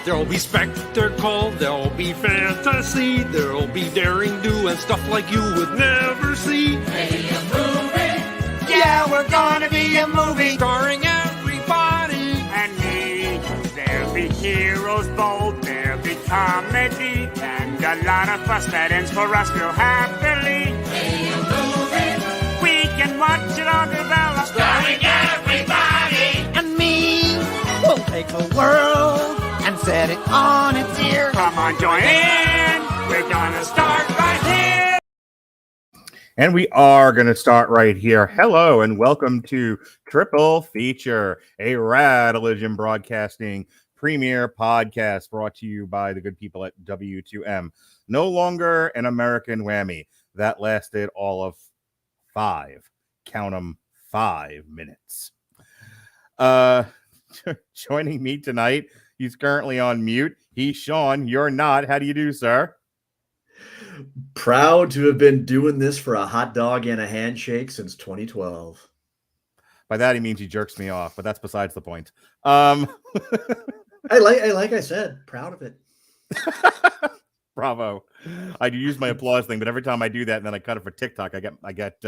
There'll be spectacle, there'll be fantasy, there'll be daring do and stuff like you would never see. Be a movie. Yeah, we're gonna be a movie. Starring everybody And me. There'll be heroes bold, there'll be comedy, and a lot of fuss that ends for us real happily. Be a movie. We can watch it all develop. Starring everybody. And me. We'll take the world and set it on its ear. Come on, join in. We're gonna start right here. And we are going to start right here. Hello and welcome to Triple Feature, a Radulich Broadcasting premier podcast brought to you by the good people at W2M. No longer an American whammy. That lasted all of 5, count 'em, 5 minutes. Joining me tonight, he's currently on mute. He's Sean. You're not. How do you do, sir? Proud to have been doing this for a hot dog and a handshake since 2012. By that he means he jerks me off, but that's besides the point. Like I said, proud of it. Bravo. I do use my applause thing, but every time I do that and then I cut it for TikTok, I get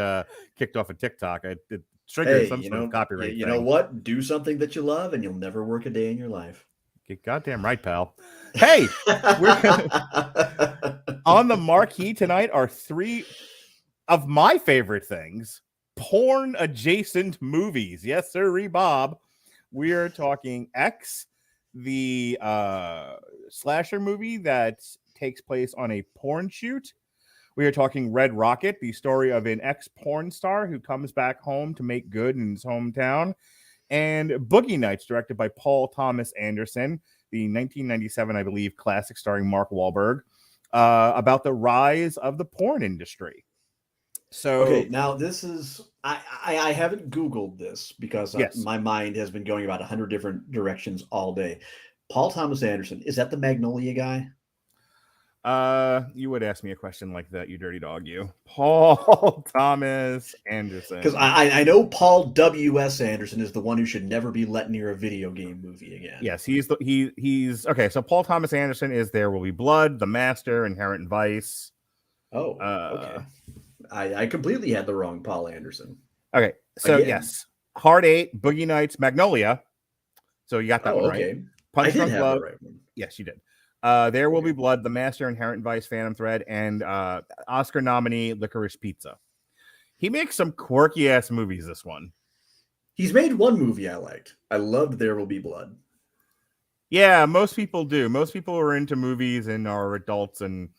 kicked off of TikTok. It triggers some sort of copyright. You know what? Do something that you love and you'll never work a day in your life. You're goddamn right, pal. Hey, on the marquee tonight are 3 of my favorite things, porn adjacent movies. Yes, sir, Bob. We are talking X, the slasher movie that takes place on a porn shoot. We are talking Red Rocket, the story of an ex-porn star who comes back home to make good in his hometown. And Boogie Nights, directed by Paul Thomas Anderson, the 1997, I believe, classic starring Mark Wahlberg, about the rise of the porn industry. So, okay, now this is I haven't Googled this because my mind has been going about 100 different directions all day. Paul Thomas Anderson, is that the Magnolia guy? You would ask me a question like that, you dirty dog, you. Paul Thomas Anderson. Because I know Paul W.S. Anderson is the one who should never be let near a video game movie again. Yes, he's okay. So Paul Thomas Anderson is There Will Be Blood, The Master, Inherent Vice. Oh, okay. I completely had the wrong Paul Anderson. Okay, so Again. yes, Hard 8, Boogie Nights, Magnolia. So you got that one right. Punch I did Drunk have Love. the right one. Yes, you did. There Will Be Blood, The Master, Inherent Vice, Phantom Thread, and Oscar nominee Licorice Pizza. He makes some quirky ass movies. This one. He's made one movie I liked. I loved There Will Be Blood. Yeah, most people do. Most people who are into movies and are adults and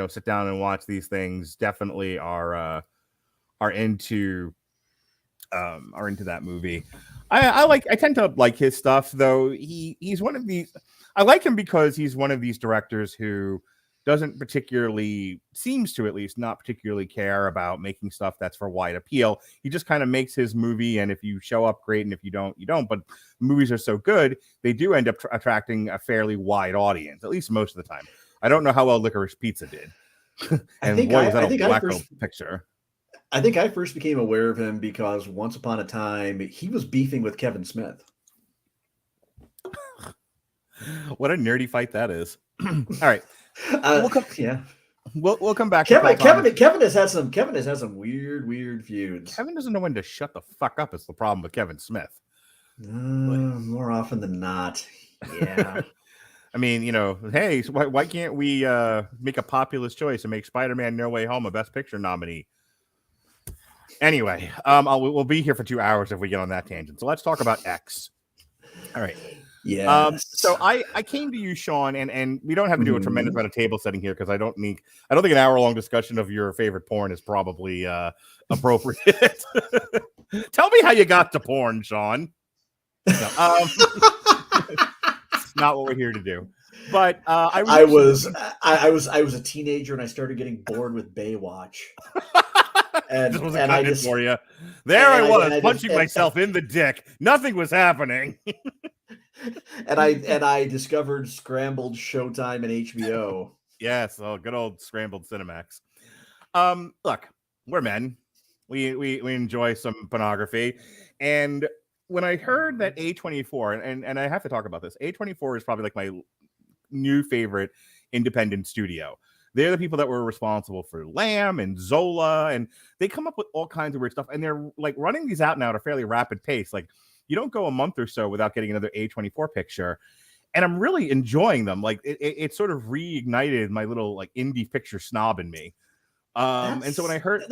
sit down and watch these things definitely are into that movie. I tend to like his stuff, though. He's one of these. I like him because he's one of these directors who doesn't particularly, seems to at least, not particularly care about making stuff that's for wide appeal. He just kind of makes his movie, and if you show up, great, and if you don't, you don't. But movies are so good, they do end up attracting a fairly wide audience, at least most of the time. I don't know how well Licorice Pizza did. And boy, was that a wacko picture. I think I first became aware of him because once upon a time, he was beefing with Kevin Smith. What a nerdy fight that is. All right. We'll come back. Kevin has had some weird feuds. Kevin doesn't know when to shut the fuck up. Is the problem with Kevin Smith? More often than not. Yeah. I mean, hey, why can't we make a populist choice and make Spider-Man No Way Home a Best Picture nominee? Anyway, we'll be here for 2 hours if we get on that tangent. So let's talk about X. All right. Yeah. So I came to you, Sean, and we don't have to do a tremendous amount of table setting here because I don't think an hour-long discussion of your favorite porn is probably appropriate. Tell me how you got to porn, Sean. No, it's not what we're here to do. But I was a teenager and I started getting bored with Baywatch. And I just for you. There I was punching myself in the dick. Nothing was happening. and I discovered scrambled Showtime and HBO. Yes, good old scrambled Cinemax. Look, we're men. We enjoy some pornography, and when I heard that A24, and I have to talk about this, A24 is probably like my new favorite independent studio. They're the people that were responsible for Lamb and Zola, and they come up with all kinds of weird stuff. And they're like running these out now at a fairly rapid pace. Like you don't go a month or so without getting another A24 picture. And I'm really enjoying them. Like it sort of reignited my little like indie picture snob in me. And so when I heard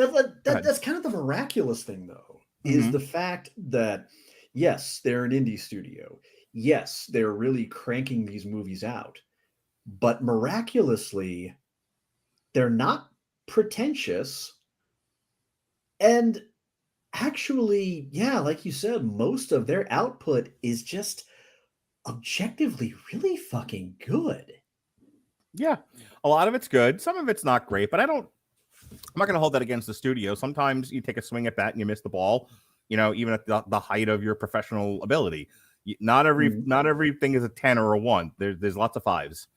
that's kind of the miraculous thing, though, is the fact that yes, they're an indie studio. Yes, they're really cranking these movies out, but miraculously, they're not pretentious. And actually, yeah, like you said, most of their output is just objectively really fucking good. Yeah, a lot of it's good. Some of it's not great, but I'm not going to hold that against the studio. Sometimes you take a swing at that and you miss the ball, even at the height of your professional ability. Not everything is a 10 or a 1. There's lots of 5s.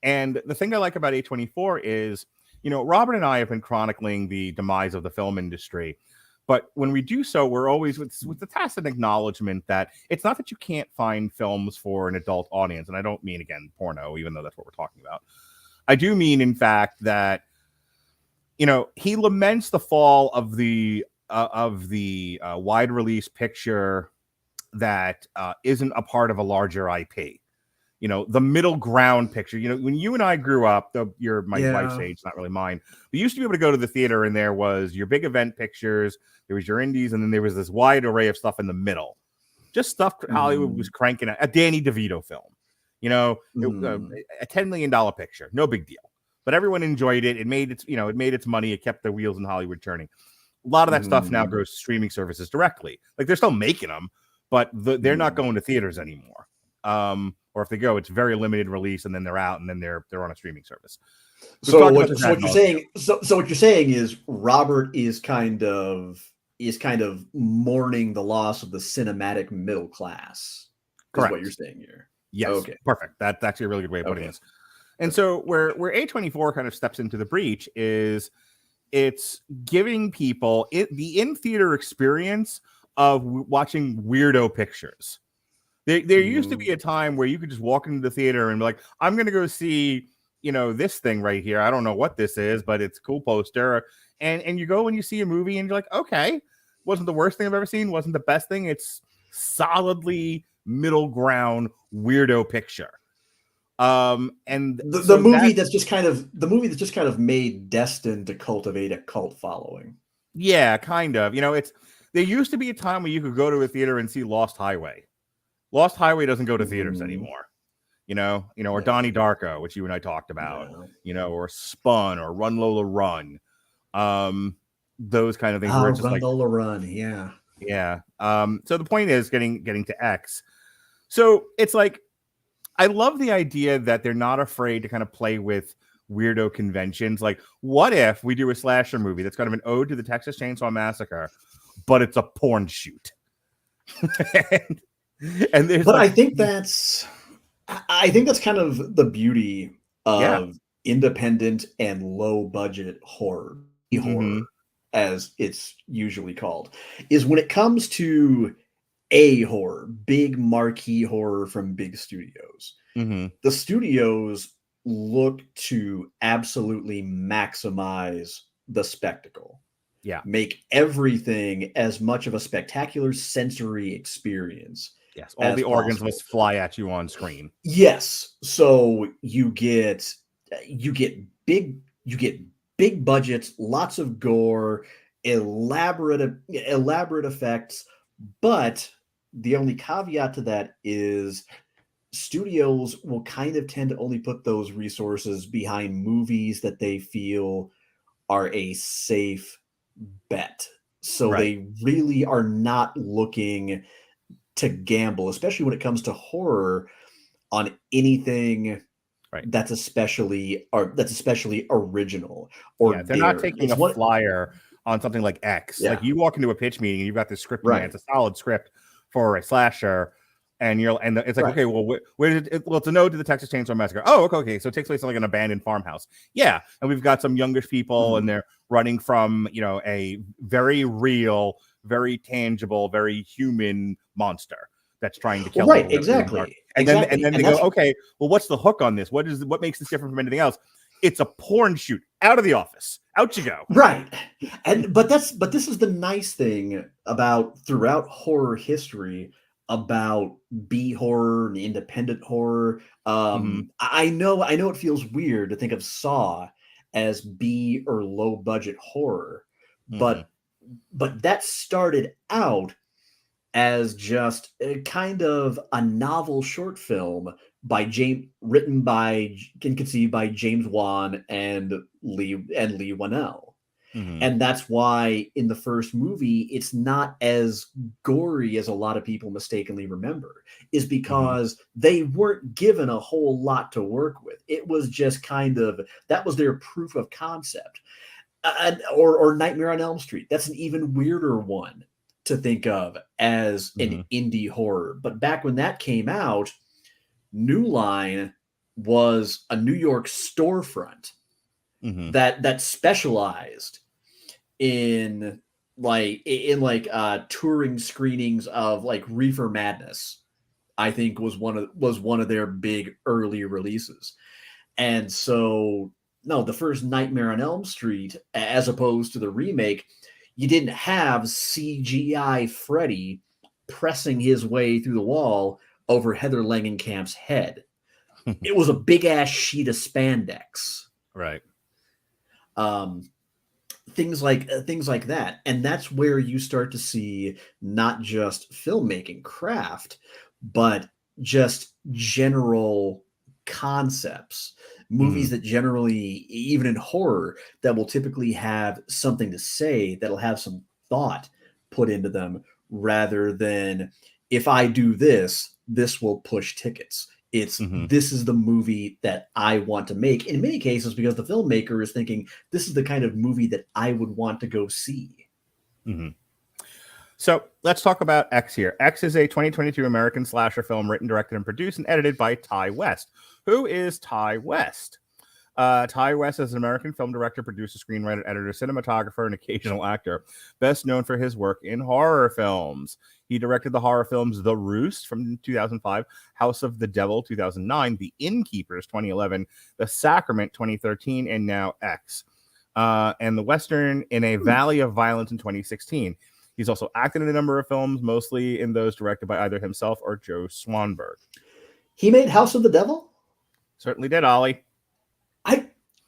And the thing I like about A24 is, Robert and I have been chronicling the demise of the film industry. But when we do so, we're always with the tacit acknowledgement that it's not that you can't find films for an adult audience. And I don't mean, again, porno, even though that's what we're talking about. I do mean, in fact, that, he laments the fall of the wide release picture that isn't a part of a larger IP. The middle ground picture. When you and I grew up, you're my wife's age, not really mine. We used to be able to go to the theater and there was your big event pictures, there was your indies, and then there was this wide array of stuff in the middle. Just stuff Hollywood was cranking out. A Danny DeVito film. A $10 million picture. No big deal. But everyone enjoyed it. It made its money. It kept the wheels in Hollywood turning. A lot of that stuff now goes to streaming services directly. Like they're still making them, but they're not going to theaters anymore. Or if they go, it's very limited release, and then they're out, and then they're on a streaming service. So what you're saying is Robert is kind of mourning the loss of the cinematic middle class. Correct. Is what you're saying here. Yes. Okay. Perfect. That's actually a really good way of putting this. And so where A24 kind of steps into the breach is it's giving people the in-theater experience of watching weirdo pictures. There used to be a time where you could just walk into the theater and be like, I'm going to go see, this thing right here. I don't know what this is, but it's a cool poster. And you go and you see a movie and you're like, okay, wasn't the worst thing I've ever seen. Wasn't the best thing. It's solidly middle ground weirdo picture. And the movie that's just kind of made destined to cultivate a cult following. Yeah, kind of. There used to be a time where you could go to a theater and see Lost Highway. Lost Highway doesn't go to theaters anymore, or Donnie Darko, which you and I talked about, or Spun or Run Lola Run, those kind of things. Where it's just Run Lola Run, yeah. Yeah. So the point is getting to X. So it's like, I love the idea that they're not afraid to kind of play with weirdo conventions. Like, what if we do a slasher movie that's kind of an ode to the Texas Chainsaw Massacre, but it's a porn shoot? And there's I think that's kind of the beauty of independent and low budget horror, as it's usually called, is when it comes to a horror, big marquee horror from big studios. The studios look to absolutely maximize the spectacle. Yeah. Make everything as much of a spectacular sensory experience. Yes. All the organs must fly at you on screen. Yes. So you get big budgets, lots of gore, elaborate effects, but the only caveat to that is studios will kind of tend to only put those resources behind movies that they feel are a safe bet. So they really are not looking to gamble, especially when it comes to horror, on anything that's especially original. Or they're not taking a flyer on something like X. Like you walk into a pitch meeting and you've got this script, it's a solid script for a slasher, and it's like, okay, well, where did it? Well, it's a node to the Texas Chainsaw Massacre. Oh, okay, so it takes place in like an abandoned farmhouse. Yeah, and we've got some youngish people, and they're running from a very real, very tangible, very human monster that's trying to kill them. Exactly. Exactly. and then they go, okay, well, what's the hook on this? What makes this different from anything else? It's a porn shoot. Out of the office. Out you go. Right. But this is the nice thing about throughout horror history about B horror and independent horror. I know it feels weird to think of Saw as B or low budget horror, but that started out as just a kind of a novel short film written by and conceived by James Wan and Lee Whannell. And that's why in the first movie it's not as gory as a lot of people mistakenly remember, is because they weren't given a whole lot to work with. It was just that was their proof of concept. Or Nightmare on Elm Street. That's an even weirder one to think of as an indie horror. But back when that came out, New Line was a New York storefront that specialized in touring screenings of like Reefer Madness. I think was one of their big early releases. And so the first Nightmare on Elm Street, as opposed to the remake, you didn't have CGI Freddy pressing his way through the wall over Heather Langenkamp's head. It was a big ass sheet of spandex. Right. Things like that. And that's where you start to see not just filmmaking craft, but just general concepts. Movies that generally, even in horror, that will typically have something to say, that'll have some thought put into them, rather than, if I do this, this will push tickets. It's this is the movie that I want to make. In many cases, because the filmmaker is thinking, this is the kind of movie that I would want to go see. So let's talk about X here. X is a 2022 American slasher film written, directed, and produced and edited by Ty West. Who is Ty West? Ty West is an American film director, producer, screenwriter, editor, cinematographer, and occasional actor, best known for his work in horror films. He directed the horror films The Roost from 2005, House of the Devil 2009, The Innkeepers 2011, The Sacrament 2013, and now X. And the Western In a Valley of Violence in 2016. He's also acted in a number of films, mostly in those directed by either himself or Joe Swanberg. He made House of the Devil? Certainly did, Ollie.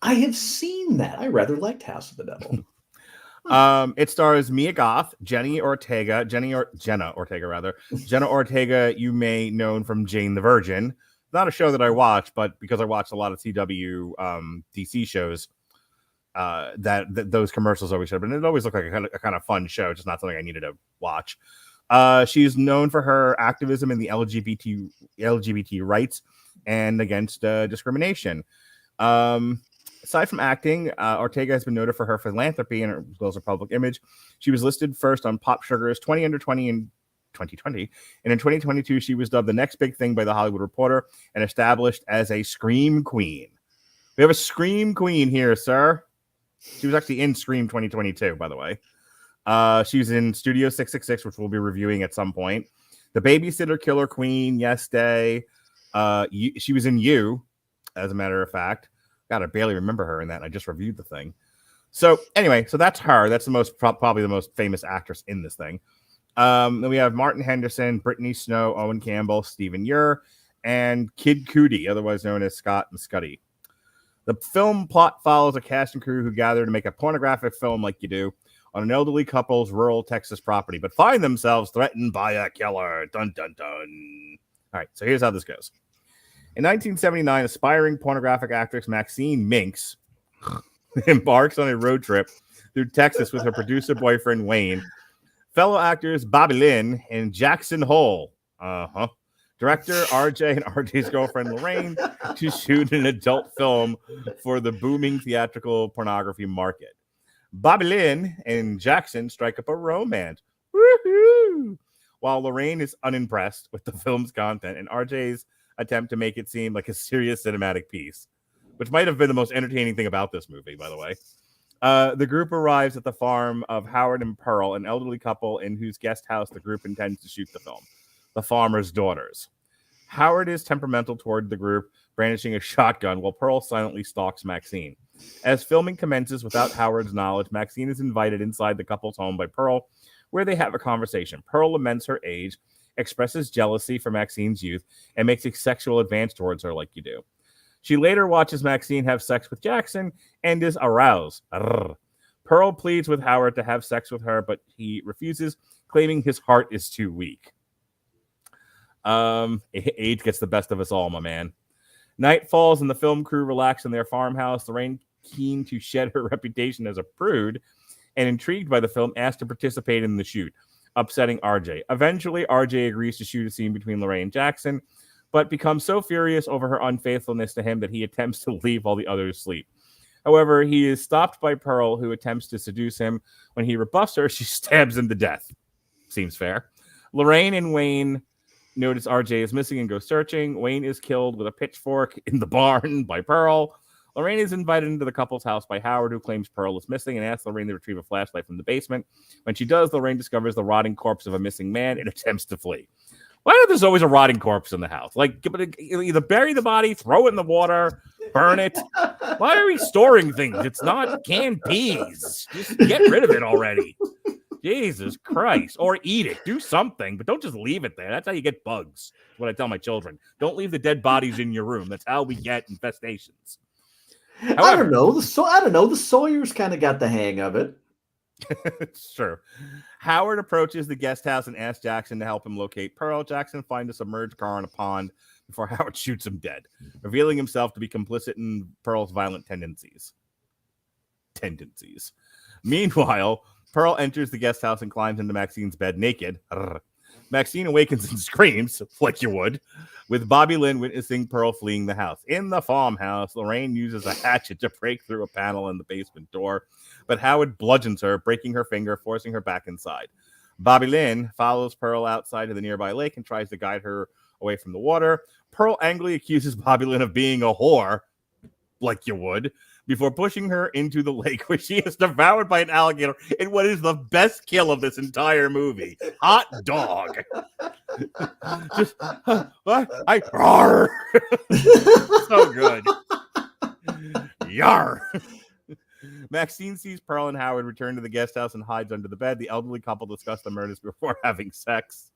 I have seen that. I rather liked House of the Devil. It stars Mia Goth, Jenna Ortega, you may know from Jane the Virgin. Not a show that I watch, but because I watched a lot of CW DC shows, those commercials always showed up, and it always looked like a kind of fun show, just not something I needed to watch. She's known for her activism in the LGBT rights and against discrimination. Aside from acting, Ortega has been noted for her philanthropy and as well as her public image. She was listed first on Pop Sugar's 20 Under 20 in 2020, and in 2022 she was dubbed the next big thing by The Hollywood Reporter and established as a Scream Queen. We have a Scream Queen here, sir. She was actually in Scream 2022, by the way. She was in Studio 666, which we'll be reviewing at some point. The Babysitter Killer Queen, Yes Day. She was in You, as a matter of fact. God, I barely remember her in that. And I just reviewed the thing. So anyway, so that's her. That's the probably the most famous actress in this thing. Then we have Martin Henderson, Brittany Snow, Owen Campbell, Stephen Ure, and Kid Cudi, otherwise known as Scott and Scuddy. The film plot follows a cast and crew who gather to make a pornographic film like you do on an elderly couple's rural Texas property, but find themselves threatened by a killer. Dun, dun, dun. All right, so here's how this goes. In 1979, aspiring pornographic actress Maxine Minks embarks on a road trip through Texas with her producer boyfriend Wayne, fellow actors Bobby Lynn and Jackson Hole, director RJ and RJ's girlfriend Lorraine, to shoot an adult film for the booming theatrical pornography market. Bobby Lynn and Jackson strike up a romance. Woohoo! While Lorraine is unimpressed with the film's content and RJ's attempt to make it seem like a serious cinematic piece, which might have been the most entertaining thing about this movie, by the way. The group arrives at the farm of Howard and Pearl, an elderly couple in whose guest house the group intends to shoot the film, The Farmer's Daughters. Howard is temperamental toward the group, brandishing a shotgun while Pearl silently stalks Maxine. As filming commences without Howard's knowledge, Maxine is invited inside the couple's home by Pearl, where they have a conversation. Pearl laments her age, expresses jealousy for Maxine's youth, and makes a sexual advance towards her like you do. She later watches Maxine have sex with Jackson and is aroused. Pearl pleads with Howard to have sex with her, but he refuses, claiming his heart is too weak. Age gets the best of us all, my man. Night falls and the film crew relax in their farmhouse. Lorraine, keen to shed her reputation as a prude and intrigued by the film, asked to participate in the shoot, upsetting RJ. Eventually, RJ agrees to shoot a scene between Lorraine and Jackson, but becomes so furious over her unfaithfulness to him that he attempts to leave while the others sleep. However, he is stopped by Pearl, who attempts to seduce him. When he rebuffs her, she stabs him to death. Seems fair. Lorraine and Wayne notice RJ is missing and go searching. Wayne is killed with a pitchfork in the barn by Pearl. Lorraine is invited into the couple's house by Howard, who claims Pearl is missing and asks Lorraine to retrieve a flashlight from the basement. When she does, Lorraine discovers the rotting corpse of a missing man and attempts to flee. Why is there's always a rotting corpse in the house? Like, either bury the body, throw it in the water, burn it. Why are we storing things? It's not canned peas. Just get rid of it already. Jesus Christ. Or eat it. Do something, but don't just leave it there. That's how you get bugs. That's what I tell my children. Don't leave the dead bodies in your room. That's how we get infestations. However, I don't know. The Sawyers kind of got the hang of it. It's true. Howard approaches the guest house and asks Jackson to help him locate Pearl. Jackson finds a submerged car in a pond before Howard shoots him dead, revealing himself to be complicit in Pearl's violent tendencies. Meanwhile, Pearl enters the guest house and climbs into Maxine's bed naked. Maxine awakens and screams, like you would, with Bobby Lynn witnessing Pearl fleeing the house. In the farmhouse, Lorraine uses a hatchet to break through a panel in the basement door, but Howard bludgeons her, breaking her finger, forcing her back inside. Bobby Lynn follows Pearl outside to the nearby lake and tries to guide her away from the water. Pearl angrily accuses Bobby Lynn of being a whore, like you would, before pushing her into the lake, where she is devoured by an alligator in what is the best kill of this entire movie. Hot dog. Just, what? Rawr. So good. Yar. Maxine sees Pearl and Howard return to the guest house and hides under the bed. The elderly couple discuss the murders before having sex.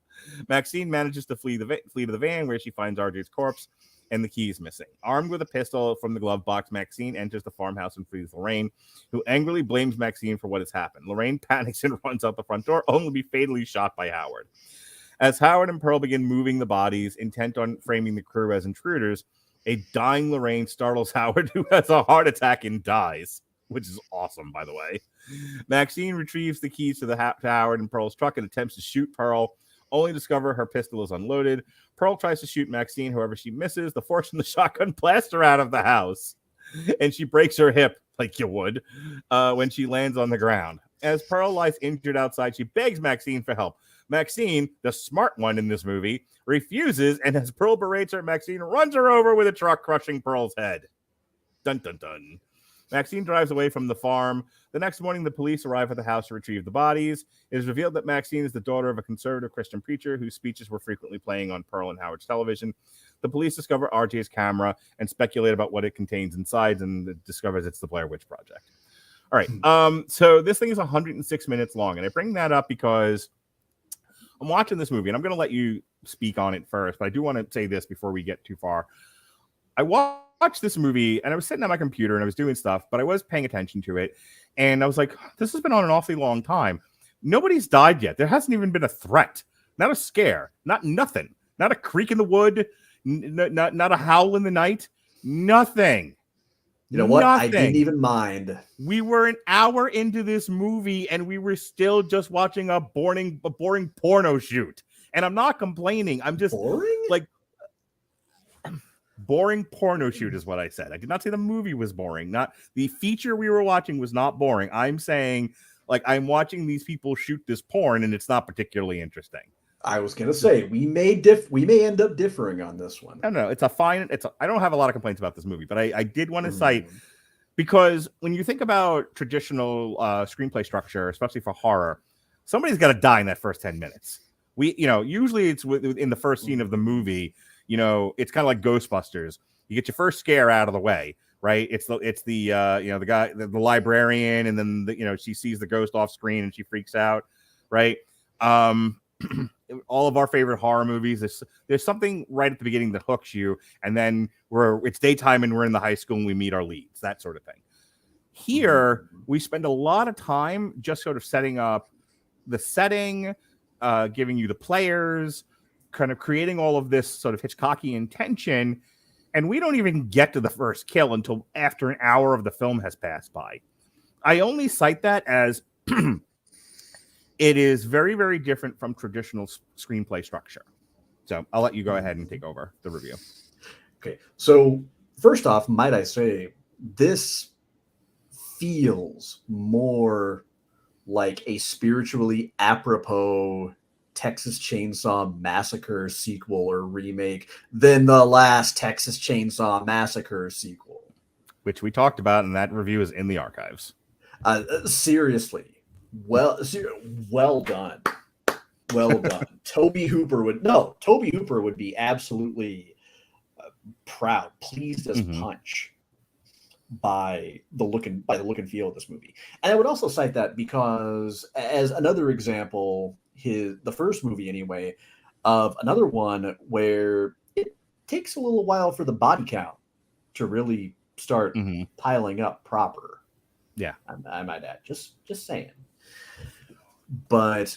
Maxine manages to flee to the van, where she finds RJ's corpse and the keys missing. Armed with a pistol from the glove box, Maxine enters the farmhouse and frees Lorraine, who angrily blames Maxine for what has happened. Lorraine panics and runs out the front door, only to be fatally shot by Howard. As Howard and Pearl begin moving the bodies, intent on framing the crew as intruders, a dying Lorraine startles Howard, who has a heart attack and dies, which is awesome, by the way. Maxine retrieves the keys to Howard and Pearl's truck and attempts to shoot Pearl, only to discover her pistol is unloaded. Pearl tries to shoot Maxine, however she misses. The force from the shotgun blasts her out of the house, and she breaks her hip, like you would, when she lands on the ground. As Pearl lies injured outside, she begs Maxine for help. Maxine, the smart one in this movie, refuses, and as Pearl berates her, Maxine runs her over with a truck, crushing Pearl's head. Dun, dun, dun. Maxine drives away from the farm. The next morning, the police arrive at the house to retrieve the bodies. It is revealed that Maxine is the daughter of a conservative Christian preacher whose speeches were frequently playing on Pearl and Howard's television. The police discover RJ's camera and speculate about what it contains inside, and it discovers it's the Blair Witch Project. All right. So this thing is 106 minutes long, and I bring that up because I'm watching this movie, and I'm going to let you speak on it first, but I do want to say this before we get too far. I watched this movie, and I was sitting at my computer, and I was doing stuff, but I was paying attention to it, and I was like, this has been on an awfully long time. Nobody's died yet. There hasn't even been a threat, not a scare, not nothing, not a creak in the wood, not a howl in the night, nothing. You know what? Nothing. I didn't even mind. We were an hour into this movie, and we were still just watching a boring porno shoot. And I'm not complaining. I'm just like, boring porno shoot is what I said. I did not say the movie was boring. Not the feature we were watching was not boring. I'm saying, like, I'm watching these people shoot this porn, and it's not particularly interesting. I was gonna say we may end up differing on this one. I don't know. I don't have a lot of complaints about this movie, but I did want to cite, because when you think about traditional screenplay structure, especially for horror, somebody's got to die in that first 10 minutes. Usually it's in the first scene of the movie. you know, it's kind of like Ghostbusters. You get your first scare out of the way, right? It's the you know, the guy, the librarian, and then you know, she sees the ghost off screen and she freaks out, right? All of our favorite horror movies, there's something right at the beginning that hooks you, and then it's daytime and we're in the high school and we meet our leads, that sort of thing. Here, we spend a lot of time just sort of setting up the setting, giving you the players, kind of creating all of this sort of Hitchcockian tension, and we don't even get to the first kill until after an hour of the film has passed by. I only cite that as it is very, very different from traditional screenplay structure. So I'll let you go ahead and take over the review. Okay, so first off, might I say, this feels more like a spiritually apropos Texas Chainsaw Massacre sequel or remake than the last Texas Chainsaw Massacre sequel, which we talked about, and that review is in the archives. Seriously, well done, well done. Toby Hooper would be absolutely proud, pleased as punch by the look and feel of this movie. And I would also cite that because, as another example, the first movie anyway, of another one where it takes a little while for the body count to really start piling up proper. Yeah, I might add. Just saying. But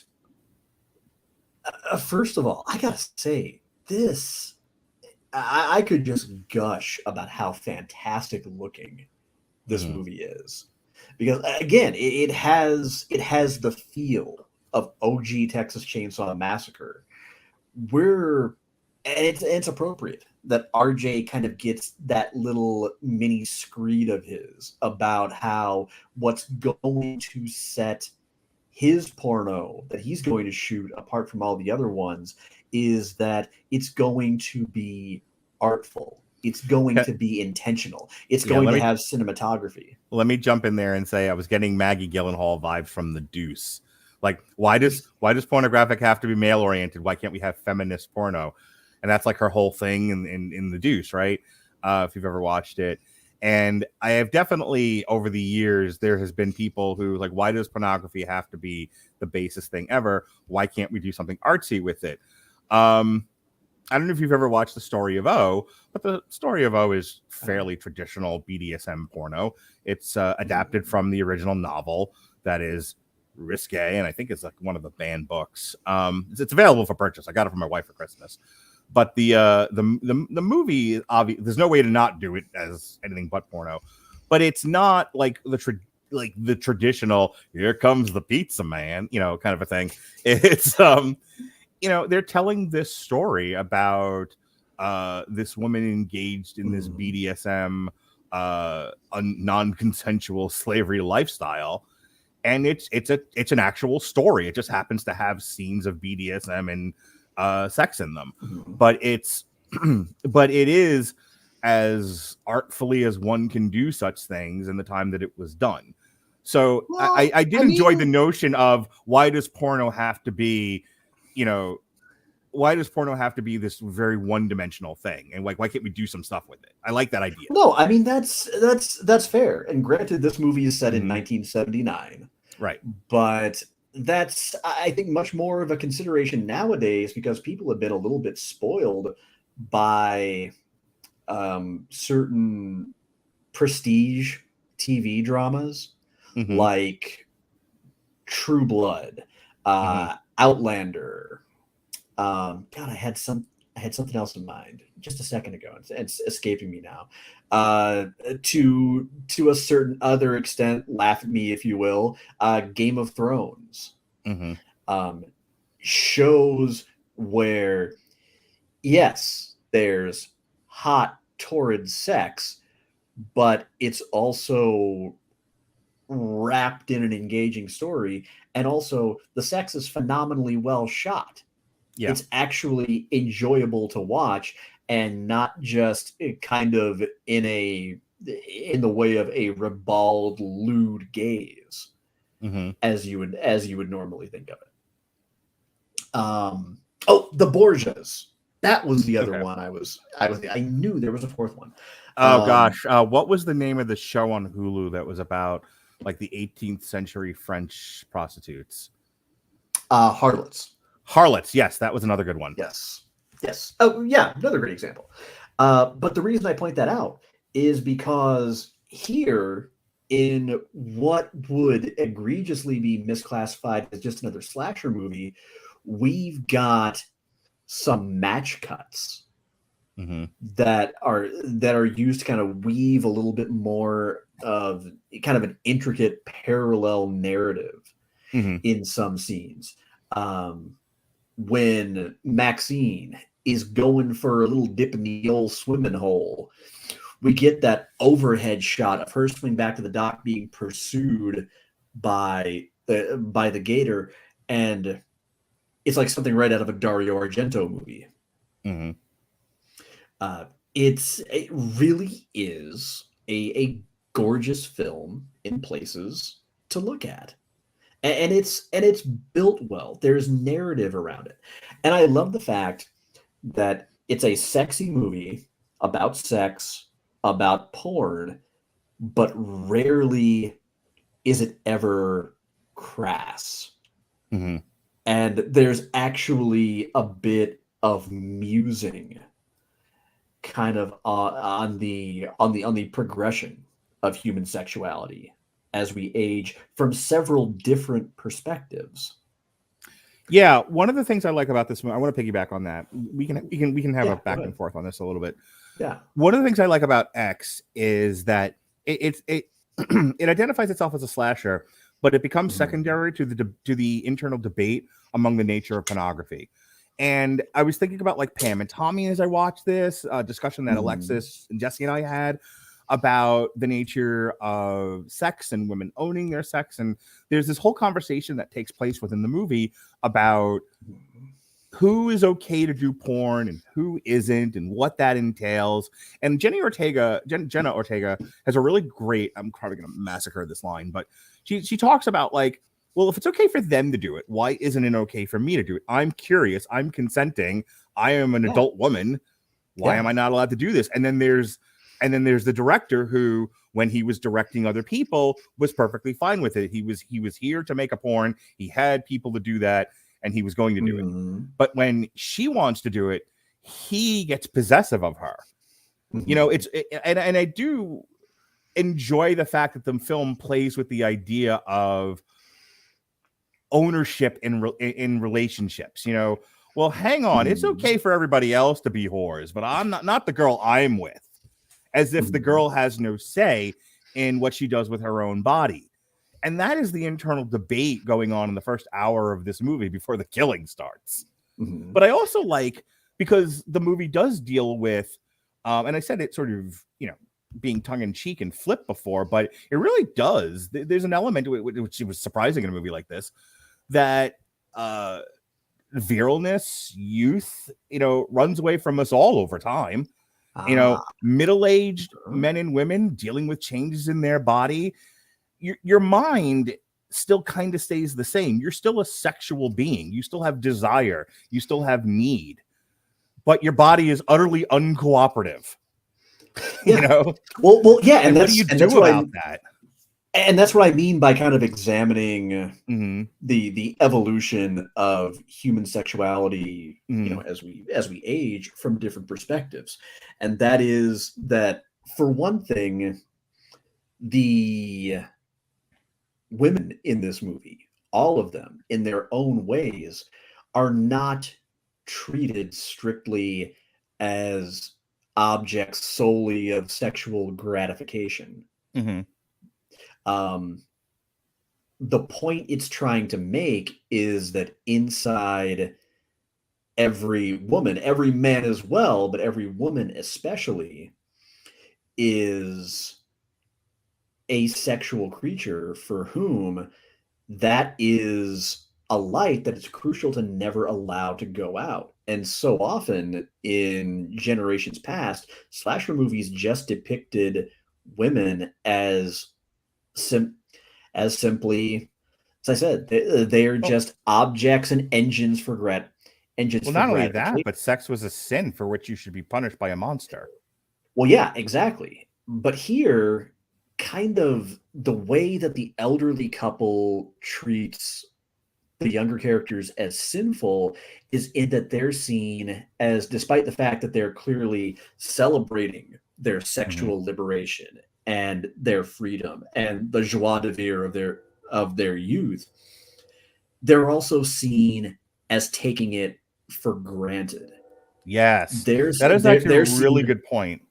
first of all, I gotta say, this, I could just gush about how fantastic looking this movie is, because again, it has the feel of OG Texas Chainsaw Massacre. It's appropriate that RJ kind of gets that little mini screed of his about how what's going to set his porno that he's going to shoot, apart from all the other ones, is that it's going to be artful. It's going to be intentional. It's going to have cinematography. Let me jump in there and say I was getting Maggie Gyllenhaal vibes from The Deuce. Like, why does pornographic have to be male oriented? Why can't we have feminist porno? And that's like her whole thing in The Deuce, right? If you've ever watched it. And I have definitely, over the years, there has been people who like, why does pornography have to be the basest thing ever? Why can't we do something artsy with it? I don't know if you've ever watched The Story of O, but The Story of O is fairly traditional BDSM porno. It's adapted from the original novel that is risque, and I think it's like one of the banned books. It's available for purchase. I got it for my wife for Christmas. But the movie, there's no way to not do it as anything but porno. But it's not like the traditional "here comes the pizza man," you know, kind of a thing. It's you know, they're telling this story about this woman engaged in this BDSM, a non-consensual slavery lifestyle, and it's an actual story. It just happens to have scenes of BDSM and sex in them, but it is as artfully as one can do such things in the time that it was done. So I did enjoy the notion of why does porno have to be, you know, why does porno have to be this very one-dimensional thing? And like, why can't we do some stuff with it? I like that idea. No, I mean, that's fair. And granted, this movie is set in 1979. Right. But that's, I think, much more of a consideration nowadays because people have been a little bit spoiled by certain prestige TV dramas like True Blood, Outlander. God, I had something else in mind just a second ago. It's escaping me now. To a certain other extent, laugh at me if you will. Game of Thrones. Shows where, yes, there's hot, torrid sex, but it's also wrapped in an engaging story, and also the sex is phenomenally well shot. Yeah. It's actually enjoyable to watch, and not just kind of in the way of a ribald, lewd gaze, as you would normally think of it. The Borgias. That was the other Okay. one I knew there was a fourth one. Oh gosh, what was the name of the show on Hulu that was about like the 18th century French prostitutes? Harlots. Harlots. Yes, that was another good one. Yes. Oh yeah, another great example. But the reason I point that out is because here, in what would egregiously be misclassified as just another slasher movie, we've got some match cuts that are used to kind of weave a little bit more of kind of an intricate parallel narrative in some scenes. When Maxine is going for a little dip in the old swimming hole, we get that overhead shot of her swimming back to the dock being pursued by the gator, and it's like something right out of a Dario Argento movie. It really is a gorgeous film in places to look at. And it's built well. There's narrative around it. And I love the fact that it's a sexy movie about sex, about porn, but rarely is it ever crass. And there's actually a bit of musing kind of on the progression of human sexuality as we age from several different perspectives. Yeah, one of the things I like about this movie, I want to piggyback on that. We can have a back and forth on this a little bit. Yeah. One of the things I like about X is that it identifies itself as a slasher, but it becomes secondary to the internal debate among the nature of pornography. And I was thinking about like Pam and Tommy as I watched this discussion that Alexis and Jesse and I had about the nature of sex and women owning their sex. And there's this whole conversation that takes place within the movie about who is okay to do porn and who isn't and what that entails. And Jenna Ortega has a really great, I'm probably going to massacre this line, but she talks about like, well, if it's okay for them to do it, why isn't it okay for me to do it? I'm curious. I'm consenting. I am an adult woman. Why am I not allowed to do this? And then there's the director who, when he was directing other people, was perfectly fine with it. He was here to make a porn. He had people to do that, and he was going to do it. But when she wants to do it, he gets possessive of her. You know, and I do enjoy the fact that the film plays with the idea of ownership in relationships. You know, well, hang on, it's okay for everybody else to be whores, but I'm not the girl I'm with. As if the girl has no say in what she does with her own body. And that is the internal debate going on in the first hour of this movie before the killing starts. But I also like, because the movie does deal with, and I said it sort of, you know, being tongue-in-cheek and flip before, but it really does. There's an element to it which was surprising in a movie like this, that virilness, youth, you know, runs away from us all over time. You know, middle-aged men and women dealing with changes in their body. Your mind still kind of stays the same. You're still a sexual being. You still have desire. You still have need. But your body is utterly uncooperative. You know? Well, yeah. And what do you do about that? And that's what I mean by kind of examining the evolution of human sexuality, you know, as we age from different perspectives. And that is that, for one thing, the women in this movie, all of them in their own ways, are not treated strictly as objects solely of sexual gratification. The point it's trying to make is that inside every woman, every man as well, but every woman especially, is a sexual creature for whom that is a light that it's crucial to never allow to go out. And so often in generations past, slasher movies just depicted women as simply, as I said, they are just objects and engines for and just Well, for not only that, gratification. but sex was a sin for which you should be punished by a monster. Well, yeah, exactly. But here, kind of the way that the elderly couple treats the younger characters as sinful is in that they're seen as, despite the fact that they're clearly celebrating their sexual liberation and their freedom and the joie de vivre of their youth, they're also seen as taking it for granted. Yes, There's that is they're, actually a they're really seen, good point.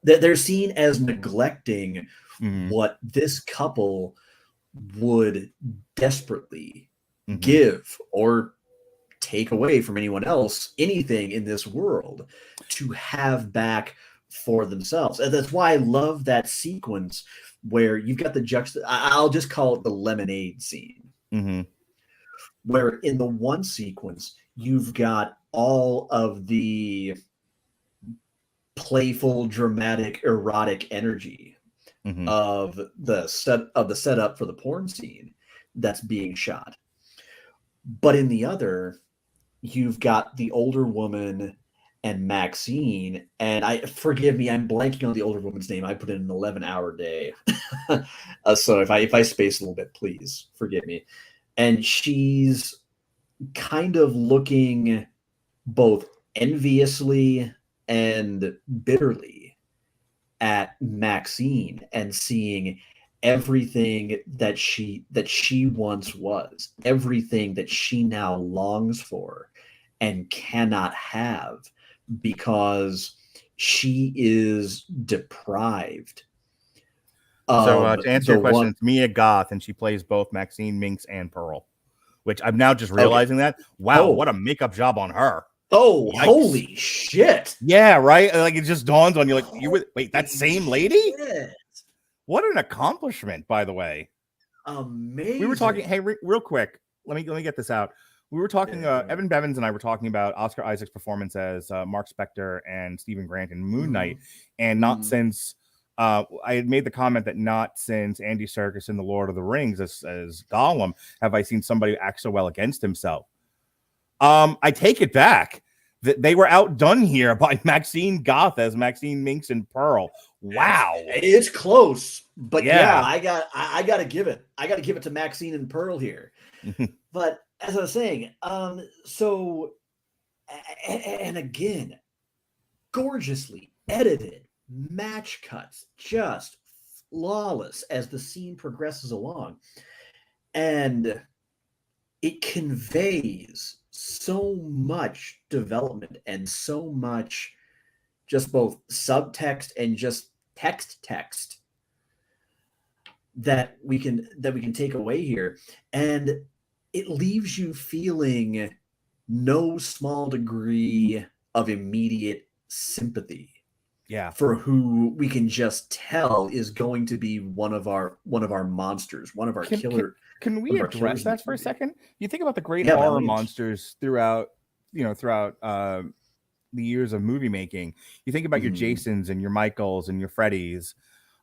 they're seen as neglecting Mhm. what this couple would desperately Mhm. give or take away from anyone else, anything in this world, to have back for themselves. And that's why I love that sequence where you've got the I'll just call it the lemonade scene, Mhm. where in the one sequence you've got all of the playful, dramatic, erotic energy Mhm. of the setup for the porn scene that's being shot. But in the other, you've got the older woman and Maxine, and forgive me, I'm blanking on the older woman's name. I put in an 11-hour day. So if I space a little bit, please forgive me. And she's kind of looking both enviously and bitterly at Maxine and seeing everything that she once was, everything that she now longs for and cannot have because she is deprived So of to answer the your question, one. it's Mia Goth, and she plays both Maxine Minx and Pearl, which I'm now just Okay. realizing that. Wow, Oh. what a makeup job on her. Oh, Yikes. holy shit. Yeah, right? Like, it just dawns on you, like, wait, that same lady? Shit. What an accomplishment, by the way. Amazing. We were talking, hey, real quick, let me get this out. We were talking, Evan Bevins and I were talking about Oscar Isaac's performance as Mark Spector and Stephen Grant in Moon Knight, and not since I had made the comment that not since Andy Serkis in The Lord of the Rings as Gollum have I seen somebody act so well against himself. I take it back. That they were outdone here by Maxine Goth as Maxine Minx and Pearl. Wow, it's close, but Yeah. I gotta give it. I gotta give it to Maxine and Pearl here. But as I was saying, so and again, gorgeously edited match cuts, just flawless as the scene progresses along, and it conveys so much development and so much just both subtext and just text that we can take away here, and it leaves you feeling no small degree of immediate sympathy yeah. for who we can just tell is going to be one of our monsters, one of our killer. Can we one of our address killers in that this for a movie. second? You think about the great Yeah, by all horror means. monsters throughout the years of movie making. You think about your Jasons and your Michaels and your Freddys.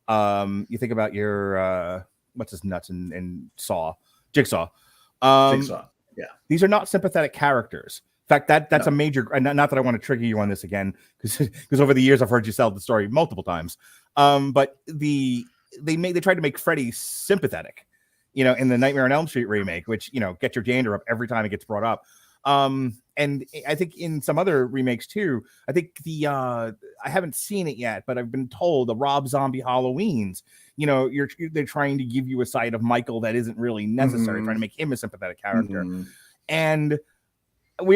You think about your what's his nuts and Jigsaw. Jigsaw. Yeah. These are not sympathetic characters. In fact, that's a major. Not that I want to trigger you on this again, because over the years I've heard you tell the story multiple times. But they tried to make Freddy sympathetic, in the Nightmare on Elm Street remake, which get your dander up every time it gets brought up. And I think in some other remakes too. I think I haven't seen it yet, but I've been told the Rob Zombie Halloweens. They're trying to give you a side of Michael that isn't really necessary, trying to make him a sympathetic character. And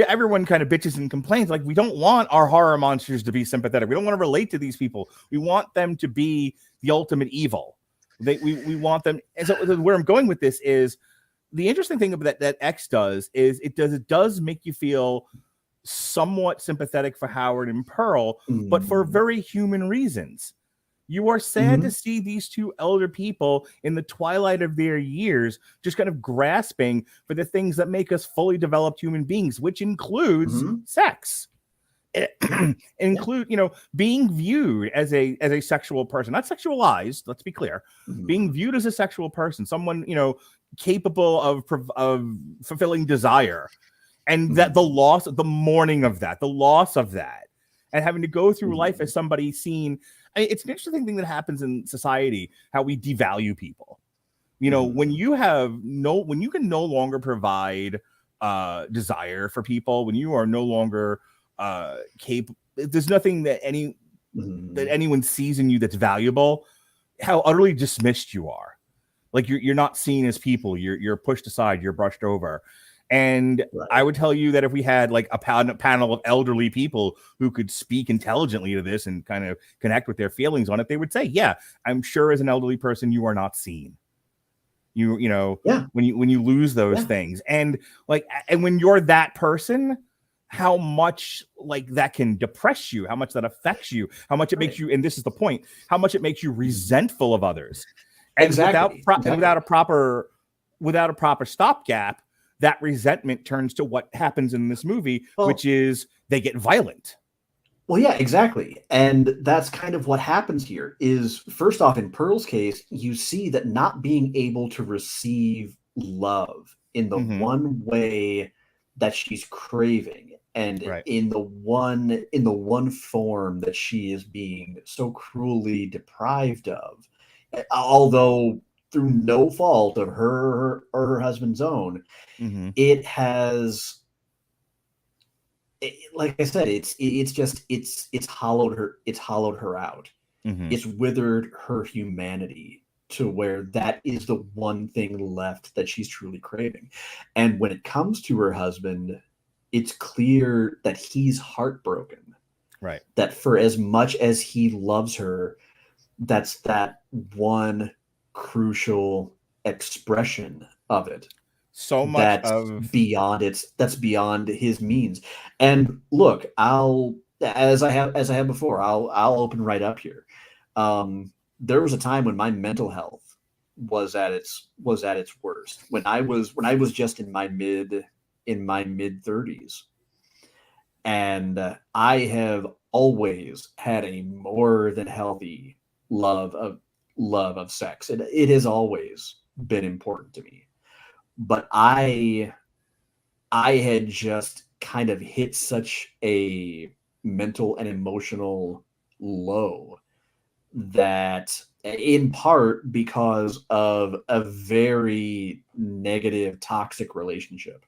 everyone kind of bitches and complains, like, we don't want our horror monsters to be sympathetic. We don't want to relate to these people. We want them to be the ultimate evil. We want them. And so where I'm going with this is the interesting thing about that X does is it does make you feel somewhat sympathetic for Howard and Pearl, but for very human reasons. You are sad to see these two elder people in the twilight of their years just kind of grasping for the things that make us fully developed human beings, which includes sex. Include, being viewed as a sexual person, not sexualized, let's be clear, being viewed as a sexual person, someone, capable of fulfilling desire. And that the loss of the mourning of that, the loss of that, and having to go through life as somebody seen. It's an interesting thing that happens in society, how we devalue people. When you can no longer provide desire for people, when you are no longer capable, there's nothing that anyone sees in you that's valuable, how utterly dismissed you are. Like you're not seen as people, you're pushed aside, you're brushed over. And I would tell you that if we had like a panel of elderly people who could speak intelligently to this and kind of connect with their feelings on it, they would say, yeah, I'm sure as an elderly person, you are not seen. When you lose those things, and when you're that person, how much like that can depress you, how much that affects you, how much it makes you, and this is the point, how much it makes you resentful of others. And without a proper stopgap, that resentment turns to what happens in this movie, which is they get violent. Well, yeah, exactly. And that's kind of what happens here is, first off, in Pearl's case, you see that not being able to receive love in the one way that she's craving, and in the one form that she is being so cruelly deprived of, although through no fault of her or her husband's own, it has, like I said, it's hollowed her out. It's withered her humanity to where that is the one thing left that she's truly craving. And when it comes to her husband, it's clear that he's heartbroken. Right. That for as much as he loves her, that's that one crucial expression of it. So much that's beyond his means. And look, as I have before, I'll open right up here. There was a time when my mental health was at its worst, when I was just in my mid 30s, and I have always had a more than healthy love of sex. It has always been important to me. But I had just kind of hit such a mental and emotional low that, in part because of a very negative, toxic relationship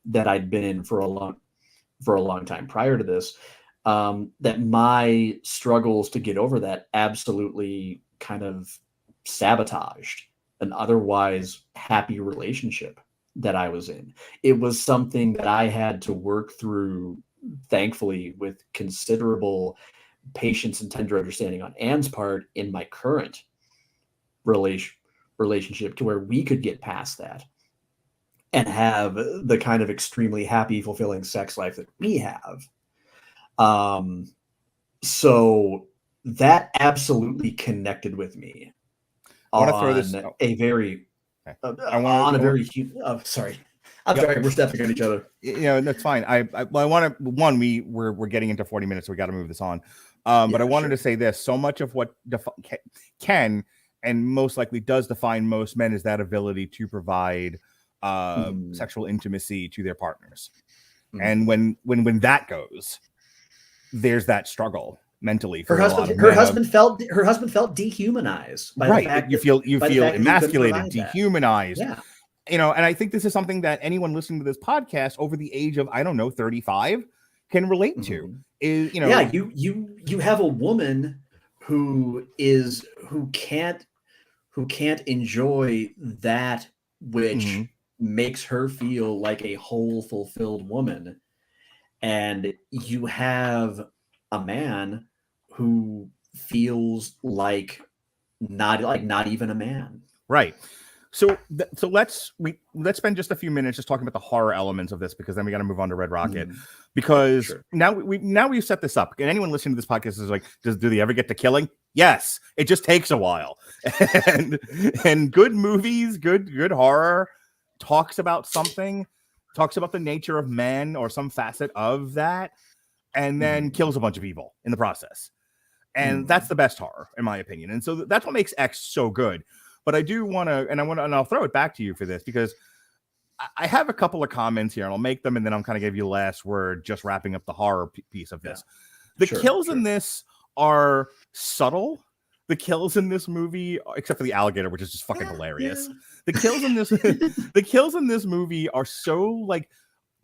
that I'd been in for a long time prior to this, that my struggles to get over that absolutely kind of sabotaged an otherwise happy relationship that I was in. It was something that I had to work through, thankfully, with considerable patience and tender understanding on Anne's part in my current relationship, to where we could get past that and have the kind of extremely happy, fulfilling sex life that we have. So that absolutely connected with me. I want to throw this a very sorry. I'm sorry, we're stepping on each other. That's fine. I want to, we're getting into 40 minutes, so we got to move this on. But I wanted to say this: so much of what can and most likely does define most men is that ability to provide sexual intimacy to their partners. And when that goes, there's that struggle mentally for her husband felt dehumanized by the fact you feel emasculated, dehumanized. And I think this is something that anyone listening to this podcast over the age of 35 can relate to. Is you have a woman who can't enjoy that which makes her feel like a whole, fulfilled woman, and you have a man who feels like not even a man. Right. So let's spend just a few minutes just talking about the horror elements of this, because then we got to move on to Red Rocket, because now we've set this up. And anyone listening to this podcast is like, do they ever get to killing? Yes, it just takes a while. and good movies, good horror talks about the nature of men or some facet of that, and then kills a bunch of evil in the process. And that's the best horror, in my opinion. And so that's what makes X so good. But I do want to, and I'll throw it back to you for this, because I have a couple of comments here, and I'll make them, and then I'm kind of give you the last word, just wrapping up the horror piece of this. The kills in this are subtle. The kills in this movie, except for the alligator, which is just fucking hilarious. The kills in this, the kills in this movie are so like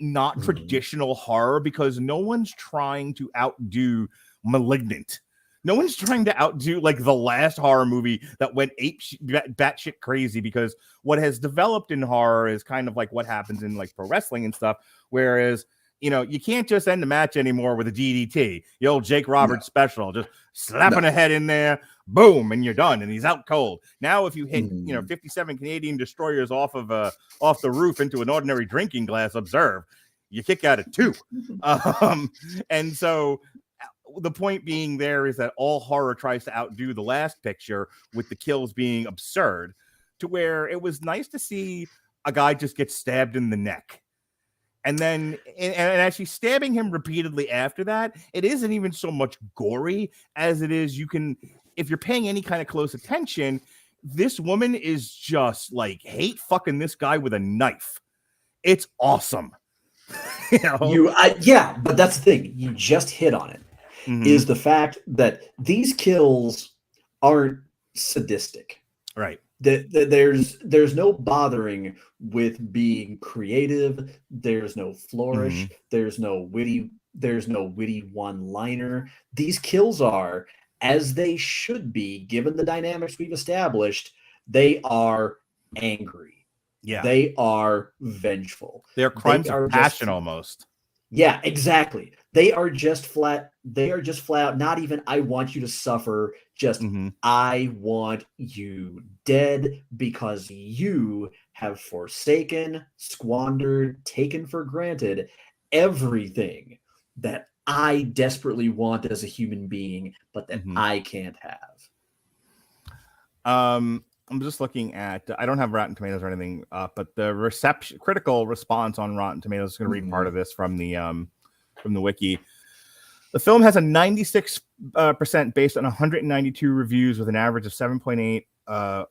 not traditional horror because no one's trying to outdo Malignant. No one's trying to outdo like the last horror movie that went batshit crazy, because what has developed in horror is kind of like what happens in like pro wrestling and stuff. Whereas, you know, you can't just end the match anymore with a DDT, the old Jake Roberts special, just slapping a head in there, boom, and you're done, and he's out cold. Now, if you hit, 57 Canadian destroyers off the roof into an ordinary drinking glass, observe, you kick out at 2. And so the point being there is that all horror tries to outdo the last picture, with the kills being absurd, to where it was nice to see a guy just get stabbed in the neck. And then, and actually stabbing him repeatedly after that, it isn't even so much gory as it is, you can, if you're paying any kind of close attention, this woman is just like hate fucking this guy with a knife. It's awesome. Yeah, but that's the thing. You just hit on it. Is the fact that these kills aren't sadistic. Right. There's no bothering with being creative. There's no flourish. There's no witty one-liner. These kills are, as they should be, given the dynamics we've established, they are angry. Yeah. They are vengeful. They're crimes of passion almost. Yeah, exactly. They are just flat out, not even I want you to suffer, just I want you dead because you have forsaken, squandered, taken for granted everything that I desperately want as a human being, but that I can't have. I'm just looking at, I don't have Rotten Tomatoes or anything, but the critical response on Rotten Tomatoes is going to read part of this from the wiki. The film has a 96% based on 192 reviews with an average of 7.8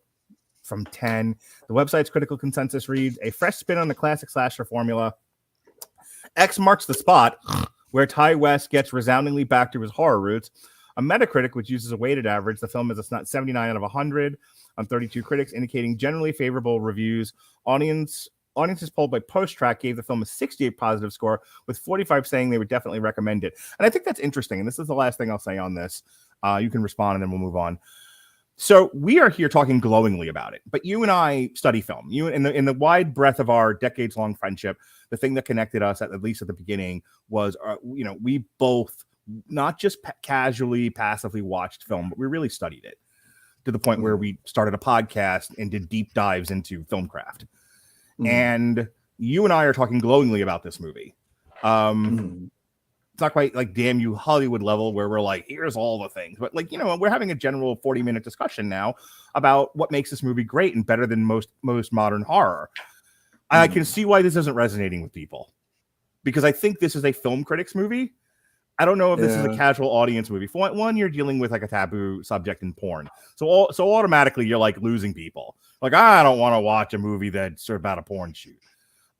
from 10. The website's critical consensus reads, a fresh spin on the classic slasher formula. X marks the spot where Ty West gets resoundingly back to his horror roots. A Metacritic, which uses a weighted average, the film is a 79 out of 100 on 32 critics, indicating generally favorable reviews. Audiences polled by PostTrack gave the film a 68 positive score, with 45 saying they would definitely recommend it. And I think that's interesting. And this is the last thing I'll say on this. You can respond and then we'll move on. So we are here talking glowingly about it, but you and I study film. You in the wide breadth of our decades-long friendship, the thing that connected us, at least at the beginning, was we both not just casually, passively watched film, but we really studied it to the point where we started a podcast and did deep dives into film craft. And you and I are talking glowingly about this movie. It's not quite like damn you Hollywood level where we're like, here's all the things, but like, we're having a general 40-minute discussion now about what makes this movie great and better than most modern horror. I can see why this isn't resonating with people, because I think this is a film critics movie. I don't know if this is a casual audience movie. For one, you're dealing with like a taboo subject in porn. So automatically you're like losing people. Like, I don't want to watch a movie that's about a porn shoot.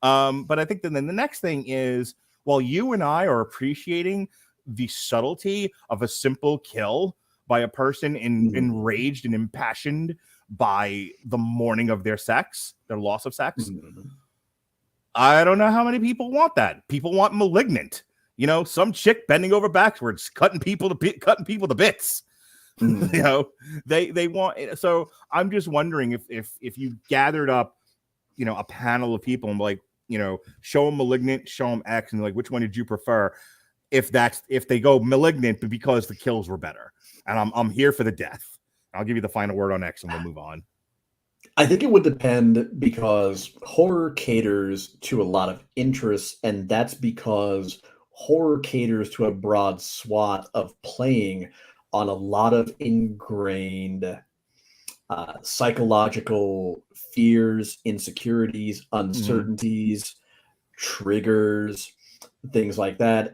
But I think then the next thing is, while you and I are appreciating the subtlety of a simple kill by a person enraged and impassioned by the mourning of their loss of sex, I don't know how many people want that. People want Malignant. Some chick bending over backwards, cutting people to bits. They want. So I'm just wondering if you gathered up, a panel of people and like, show them Malignant, show them X, and like, which one did you prefer? If they go Malignant, but because the kills were better, and I'm here for the death. I'll give you the final word on X, and we'll move on. I think it would depend, because horror caters to a lot of interests, and that's because horror caters to a broad swath of playing on a lot of ingrained psychological fears, insecurities, uncertainties, triggers things like that.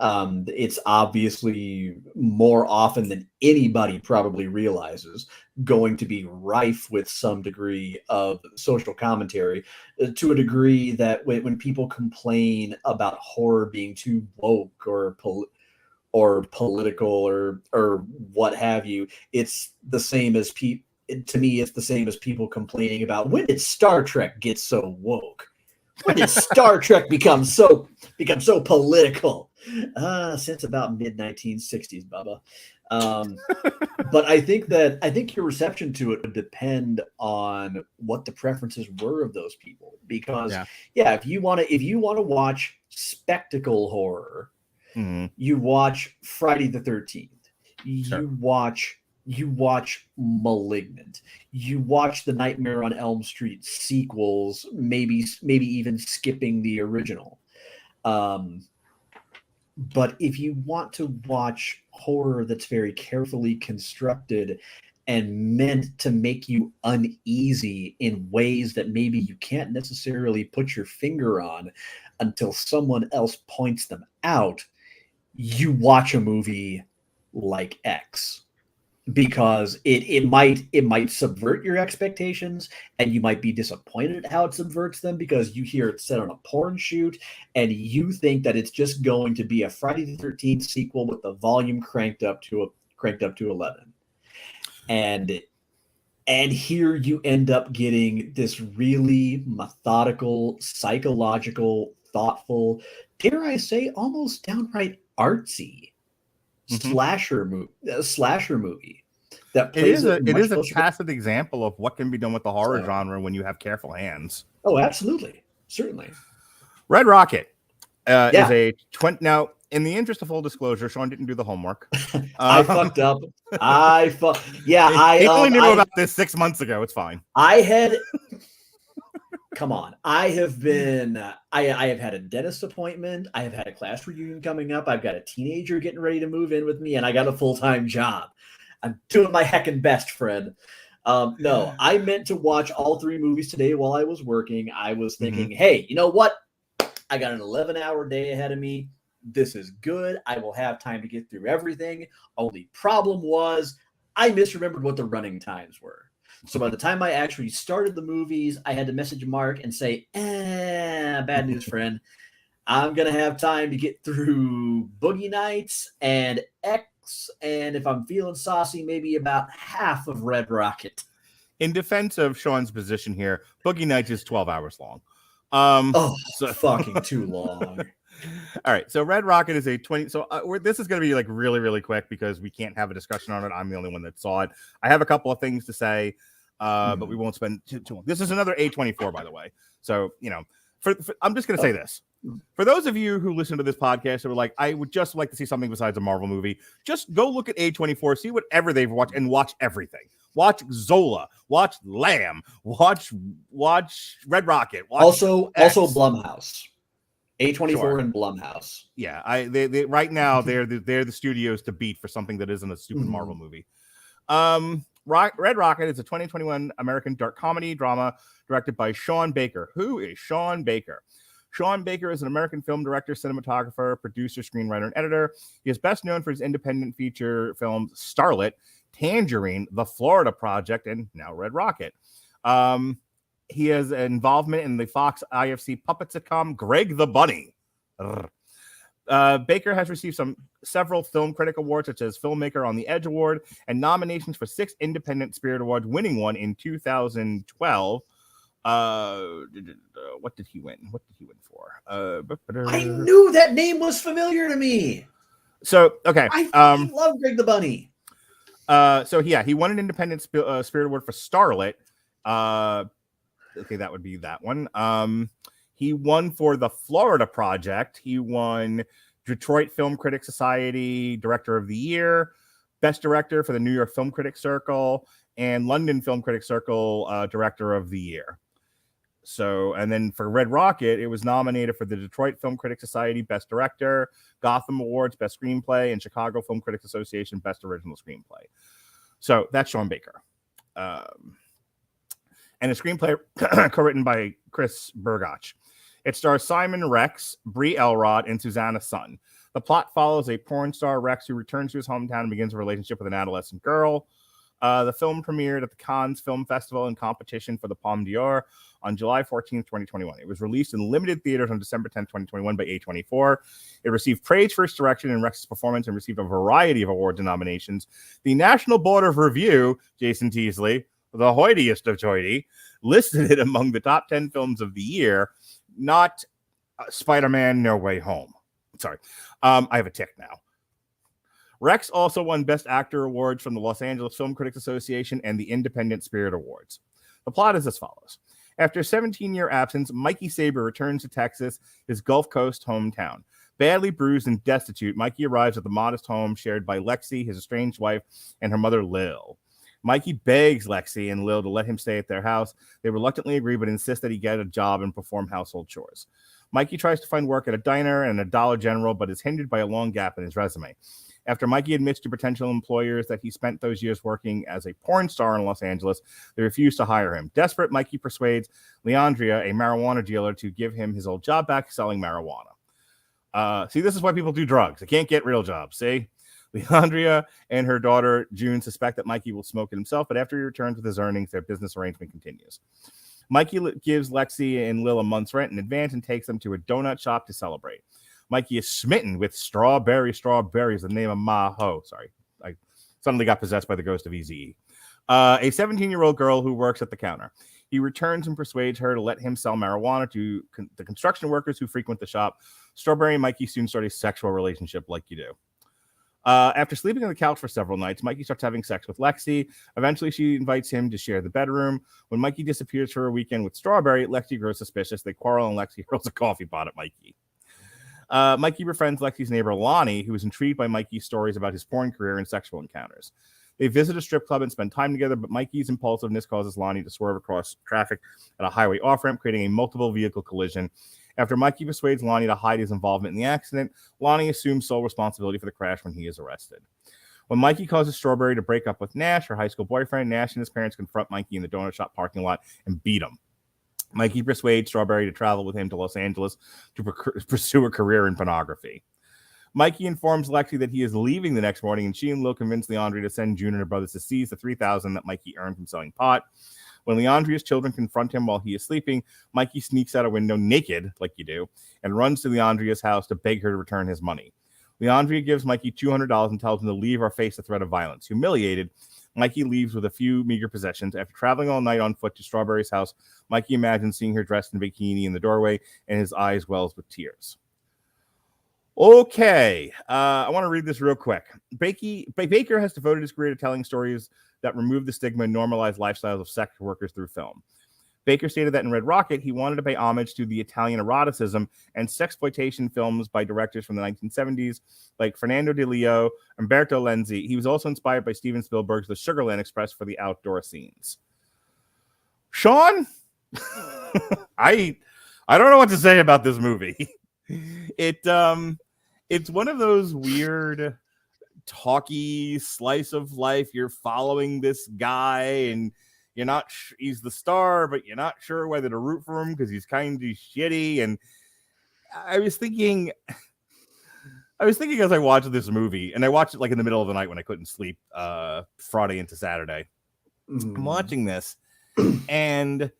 It's obviously more often than anybody probably realizes going to be rife with some degree of social commentary, to a degree that when people complain about horror being too woke or political or what have you, it's the same as to me, it's the same as people complaining about, when did Star Trek get so woke? When did Star Trek become so political? Since about mid 1960s, Bubba. But I think your reception to it would depend on what the preferences were of those people. Because if you want to watch spectacle horror, you watch Friday the 13th. You watch Malignant. You watch the Nightmare on Elm Street sequels, maybe even skipping the original. But if you want to watch horror that's very carefully constructed and meant to make you uneasy in ways that maybe you can't necessarily put your finger on until someone else points them out, you watch a movie like X. Because it might subvert your expectations, and you might be disappointed at how it subverts them, because you hear it set on a porn shoot and you think that it's just going to be a Friday the 13th sequel with the volume cranked up to 11. And here you end up getting this really methodical, psychological, thoughtful, dare I say, almost downright artsy slasher movie that plays it is a tacit example of what can be done with the horror genre when you have careful hands. Oh, absolutely, certainly. Red Rocket is a now. In the interest of full disclosure, Sean didn't do the homework. I fucked up. He only knew about this 6 months ago. It's fine. Come on. I have had a dentist appointment. I have had a class reunion coming up. I've got a teenager getting ready to move in with me, and I got a full-time job. I'm doing my heckin' best, Fred. No, I meant to watch all 3 movies today while I was working. I was thinking, hey, you know what? I got an 11-hour day ahead of me. This is good. I will have time to get through everything. Only problem was I misremembered what the running times were. So by the time I actually started the movies, I had to message Mark and say, bad news, friend. I'm going to have time to get through Boogie Nights and X, and if I'm feeling saucy, maybe about half of Red Rocket. In defense of Sean's position here, Boogie Nights is 12 hours long. Fucking too long. All right, so Red Rocket is a 20. So this is going to be like really, really quick because we can't have a discussion on it. I'm the only one that saw it. I have a couple of things to say, but we won't spend too long. This is another A24, by the way. So, I'm just going to say this. For those of you who listen to this podcast and were like, I would just like to see something besides a Marvel movie, just go look at A24, see whatever they've watched, and watch everything. Watch Zola, watch Lamb, watch Red Rocket. Watch also Blumhouse. A24 and Blumhouse. Yeah, they right now they're the studios to beat for something that isn't a stupid Marvel movie. Red Rocket is a 2021 American dark comedy drama directed by Sean Baker. Who is Sean Baker? Sean Baker is an American film director, cinematographer, producer, screenwriter, and editor. He is best known for his independent feature films Starlet, Tangerine, The Florida Project, and now Red Rocket. He has involvement in the Fox IFC puppet sitcom Greg the Bunny. Baker has received several film critic awards, such as Filmmaker on the Edge Award, and nominations for 6 Independent Spirit Awards, winning one in 2012. What did he win? What did he win for? I knew that name was familiar to me. So, okay. I love Greg the Bunny. He won an Independent Spirit Award for Starlet. Okay, that would be that one. He won for The Florida Project. He won Detroit Film Critics Society Director of the Year, Best Director for the New York Film Critics Circle, and London Film Critics Circle Director of the Year. So, and then for Red Rocket, it was nominated for the Detroit Film Critics Society Best Director, Gotham Awards Best Screenplay, and Chicago Film Critics Association Best Original Screenplay. So that's Sean Baker. And a screenplay co-written by Chris Burgach. It stars Simon Rex, Brie Elrod, and Susanna Sun. The plot follows a porn star, Rex, who returns to his hometown and begins a relationship with an adolescent girl. The film premiered at the Cannes Film Festival in competition for the Palme d'Or on July 14th, 2021. It was released in limited theaters on December 10th, 2021 by A24. It received praise for its direction and Rex's performance and received a variety of awards and nominations. The National Board of Review, Jason Teasley, the hoidiest of hoity, listed it among the top 10 films of the year, not Spider-Man No Way Home. Sorry, I have a tick now. Rex also won Best Actor awards from the Los Angeles Film Critics Association and the Independent Spirit Awards. The plot is as follows. After a 17-year absence, Mikey Saber returns to Texas, his Gulf Coast hometown. Badly bruised and destitute, Mikey arrives at the modest home shared by Lexi, his estranged wife, and her mother, Lil. Mikey begs Lexi and Lil to let him stay at their house. They reluctantly agree, but insist that he get a job and perform household chores. Mikey tries to find work at a diner and a Dollar General, but is hindered by a long gap in his resume. After Mikey admits to potential employers that he spent those years working as a porn star in Los Angeles, they refuse to hire him. Desperate, Mikey persuades Leandria, a marijuana dealer, to give him his old job back selling marijuana. See, this is why people do drugs. They can't get real jobs, see? Leandria and her daughter, June, suspect that Mikey will smoke it himself, but after he returns with his earnings, their business arrangement continues. Mikey gives Lexi and Lil a month's rent in advance and takes them to a donut shop to celebrate. Mikey is smitten with strawberries, the name of Ma Ho. Sorry, I suddenly got possessed by the ghost of Eazy-E. A 17-year-old girl who works at the counter. He returns and persuades her to let him sell marijuana to the construction workers who frequent the shop. Strawberry and Mikey soon start a sexual relationship like you do. After sleeping on the couch for several nights, Mikey starts having sex with Lexi. Eventually, she invites him to share the bedroom. When Mikey disappears for a weekend with Strawberry, Lexi grows suspicious. They quarrel and Lexi hurls a coffee pot at Mikey. Mikey befriends Lexi's neighbor, Lonnie, who is intrigued by Mikey's stories about his porn career and sexual encounters. They visit a strip club and spend time together, but Mikey's impulsiveness causes Lonnie to swerve across traffic at a highway off-ramp, creating a multiple vehicle collision. After Mikey persuades Lonnie to hide his involvement in the accident, Lonnie assumes sole responsibility for the crash when he is arrested. When Mikey causes Strawberry to break up with Nash, her high school boyfriend, Nash and his parents confront Mikey in the donut shop parking lot and beat him. Mikey persuades Strawberry to travel with him to Los Angeles to pursue a career in pornography. Mikey informs Lexi that he is leaving the next morning, and she and Lil convince Leandria to send June and her brothers to seize the $3,000 that Mikey earned from selling pot. When Leandria's children confront him while he is sleeping, Mikey sneaks out a window naked, like you do, and runs to Leandria's house to beg her to return his money. Leandria gives Mikey $200 and tells him to leave or face the threat of violence. Humiliated, Mikey leaves with a few meager possessions. After traveling all night on foot to Strawberry's house, Mikey imagines seeing her dressed in a bikini in the doorway, and his eyes wells with tears. Okay, I want to read this real quick. Baker has devoted his career to telling stories that remove the stigma and normalize lifestyles of sex workers through film. Baker stated that in Red Rocket, he wanted to pay homage to the Italian eroticism and sexploitation films by directors from the 1970s like Fernando Di Leo, Umberto Lenzi. He was also inspired by Steven Spielberg's The Sugarland Express for the outdoor scenes. Sean, I don't know what to say about this movie. It's one of those weird talky slice of life. You're following this guy and you're not he's the star, but you're not sure whether to root for him because he's kind of shitty. And I was thinking as I watched this movie, and I watched it like in the middle of the night when I couldn't sleep, Friday into Saturday. I'm watching this, and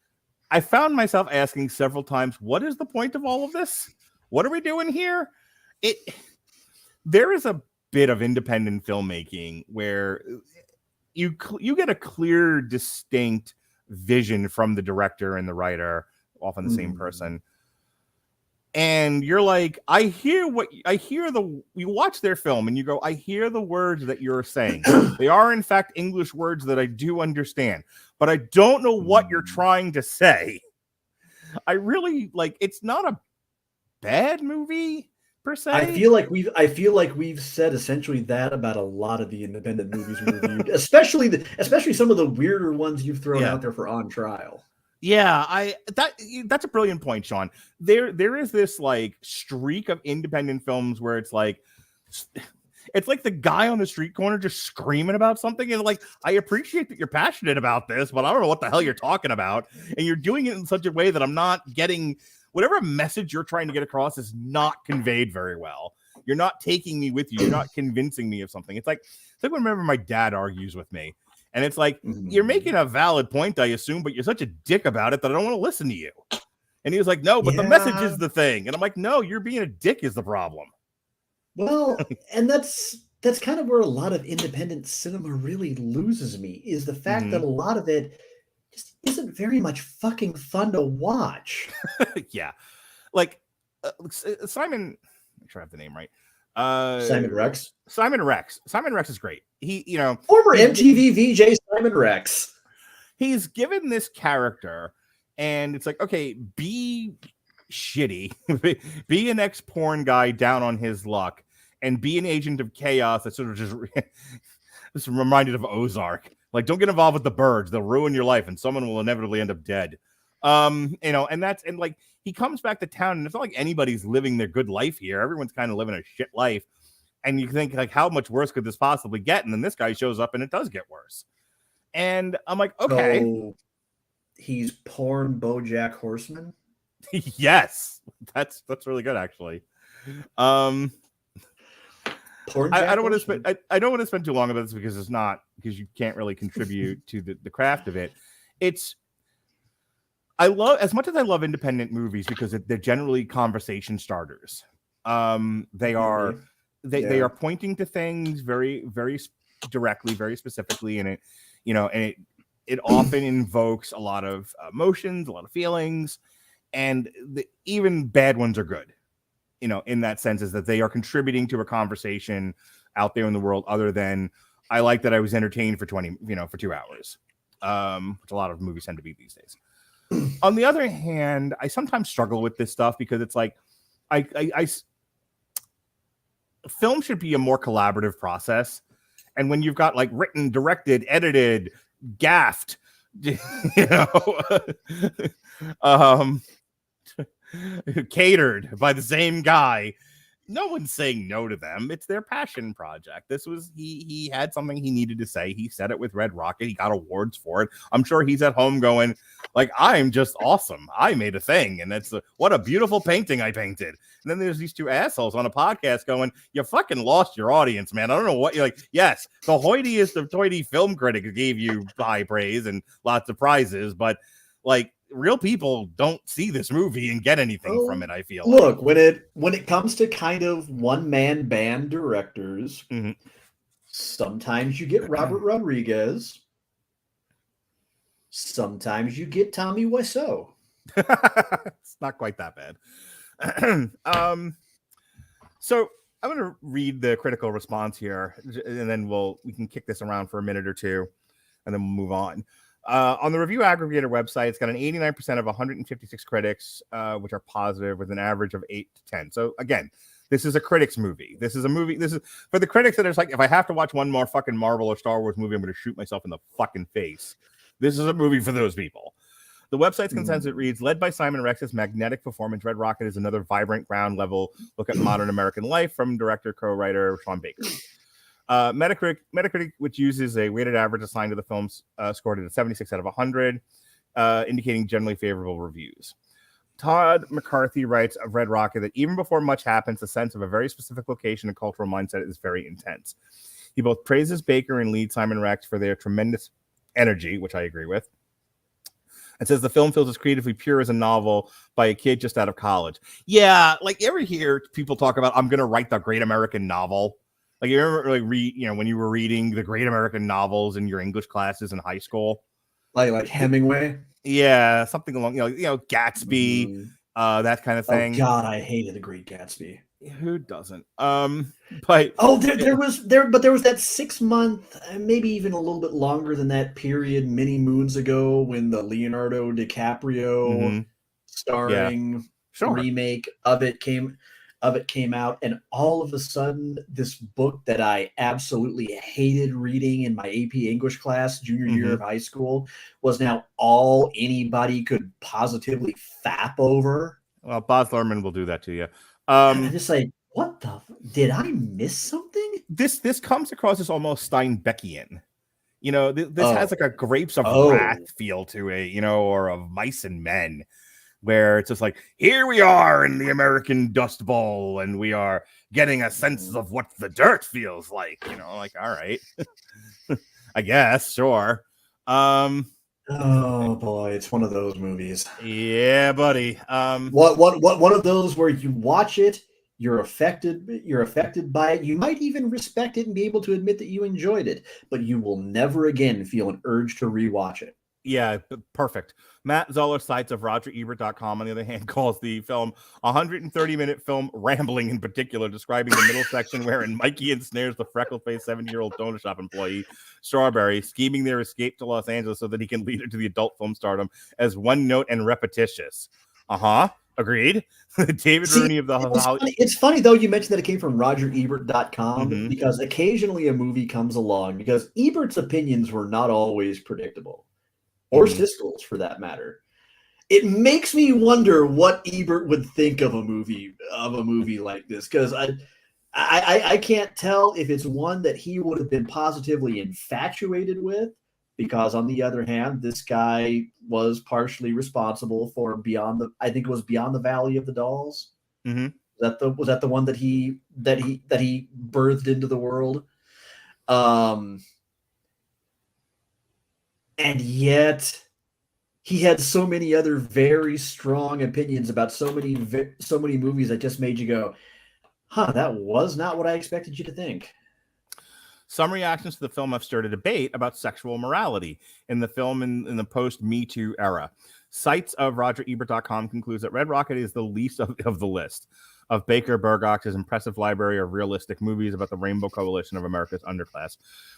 I found myself asking several times, what is the point of all of this? What are we doing here? There is a bit of independent filmmaking where you get a clear, distinct vision from the director and the writer, often the same person. And you're like, you watch their film and you go, I hear the words that you're saying. They are in fact English words that I do understand, but I don't know what you're trying to say. I really it's not a bad movie per se. I feel like we've said essentially that about a lot of the independent movies we reviewed, especially some of the weirder ones you've thrown out there for On Trial. Yeah, that's a brilliant point, Sean. There is this streak of independent films where it's like the guy on the street corner just screaming about something, and I appreciate that you're passionate about this, but I don't know what the hell you're talking about, and you're doing it in such a way that I'm not getting whatever message you're trying to get across is not conveyed very well. You're not taking me with you. You're not convincing me of something. It's like whenever my dad argues with me, and it's like, you're making a valid point, I assume, but you're such a dick about it that I don't want to listen to you. And he was like, no, but the message is the thing. And I'm like, no, you're being a dick is the problem. Well, and that's kind of where a lot of independent cinema really loses me, is the fact that a lot of it just isn't very much fucking fun to watch. Yeah. Like Simon, make sure I have the name right. Simon Rex. Simon Rex is great. He, former MTV VJ Simon Rex. He's given this character, and it's like, okay, be shitty, be an ex-porn guy down on his luck, and be an agent of chaos that sort of just reminded of Ozark. Like, don't get involved with the birds; they'll ruin your life, and someone will inevitably end up dead. And like he comes back to town, and it's not like anybody's living their good life here. Everyone's kind of living a shit life, and you think, like, how much worse could this possibly get? And then this guy shows up, and it does get worse. And I'm like, okay, so he's porn BoJack Horseman. Yes, that's really good, actually. I don't want to spend I don't want to spend too long about this because you can't really contribute to the craft of it. I love, as much as I love independent movies, because they're generally conversation starters. They are pointing to things very, very directly, very specifically, and it often invokes a lot of emotions, a lot of feelings, and even bad ones are good. In that sense, is that they are contributing to a conversation out there in the world, other than I like that I was entertained for 2 hours, which a lot of movies tend to be these days. On the other hand, I sometimes struggle with this stuff because it's like, film should be a more collaborative process. And when you've got like written, directed, edited, gaffed, catered by the same guy, no one's saying no to them. It's their passion project. This was, he had something he needed to say. He said it with Red Rocket. He got awards for it. I'm sure he's at home going, like, I'm just awesome. I made a thing. And that's what a beautiful painting I painted. And then there's these two assholes on a podcast going, you fucking lost your audience, man. I don't know what you're like. Yes, the hoitiest of hoity film critic gave you high praise and lots of prizes, but like, real people don't see this movie and get anything from it, I feel. Look, when it comes to kind of one-man band directors, sometimes you get Robert Rodriguez, sometimes you get Tommy Wiseau. It's not quite that bad. So I'm going to read the critical response here, and then we can kick this around for a minute or two, and then we'll move on. On the review aggregator website, it's got an 89% of 156 critics, which are positive, with an average of 8 to 10. So again, this is a critics movie. This is a movie. This is for the critics that are like, if I have to watch one more fucking Marvel or Star Wars movie, I'm going to shoot myself in the fucking face. This is a movie for those people. The website's consensus reads, led by Simon Rex's magnetic performance, Red Rocket is another vibrant ground level look at modern American life from director, co-writer Sean Baker. Metacritic, which uses a weighted average assigned to the film, scored it a 76 out of 100, indicating generally favorable reviews. Todd McCarthy writes of Red Rocket that even before much happens, the sense of a very specific location and cultural mindset is very intense. He both praises Baker and lead Simon Rex for their tremendous energy, which I agree with, and says the film feels as creatively pure as a novel by a kid just out of college. Yeah, like, you ever hear people talk about, I'm going to write the great American novel? Like, you ever like read, when you were reading the great American novels in your English classes in high school, like Hemingway, yeah, something along, Gatsby, that kind of thing. Oh God, I hated The Great Gatsby. Who doesn't? But there was that 6 month, maybe even a little bit longer than that period, many moons ago, when the Leonardo DiCaprio starring remake of it came out, and all of a sudden this book that I absolutely hated reading in my AP English class junior year of high school was now all anybody could positively fap over. Well, Baz Luhrmann will do that to you. I'm just like, what the? Did I miss something? This comes across as almost Steinbeckian. This has like a Grapes of Wrath feel to it, or of Mice and Men. where it's just like, here we are in the American Dust Bowl, and we are getting a sense of what the dirt feels like. Like, all right, I guess, sure. Oh boy, it's one of those movies. Yeah, buddy. One of those where you watch it, you're affected by it. You might even respect it and be able to admit that you enjoyed it, but you will never again feel an urge to rewatch it. Yeah, perfect. Matt Zoller, sites of RogerEbert.com, on the other hand, calls the film a 130-minute film, rambling in particular, describing the middle section wherein Mikey ensnares the freckle-faced 70-year-old donut shop employee, Strawberry, scheming their escape to Los Angeles so that he can lead her to the adult film stardom as one-note and repetitious. Agreed. David Rooney of the It's funny, though, you mentioned that it came from RogerEbert.com, because occasionally a movie comes along, because Ebert's opinions were not always predictable. Or Siskel's, for that matter. It makes me wonder what Ebert would think of a movie like this, because I can't tell if it's one that he would have been positively infatuated with, because on the other hand, this guy was partially responsible for Beyond the Valley of the Dolls. Mm-hmm. Was that the one that he birthed into the world? And yet, he had so many other very strong opinions about so many movies that just made you go, that was not what I expected you to think. Some reactions to the film have stirred a debate about sexual morality in the film in the post-Me Too era. Sites of RogerEbert.com concludes that Red Rocket is the least of the list of Baker Burgock's impressive library of realistic movies about the Rainbow Coalition of America's underclass,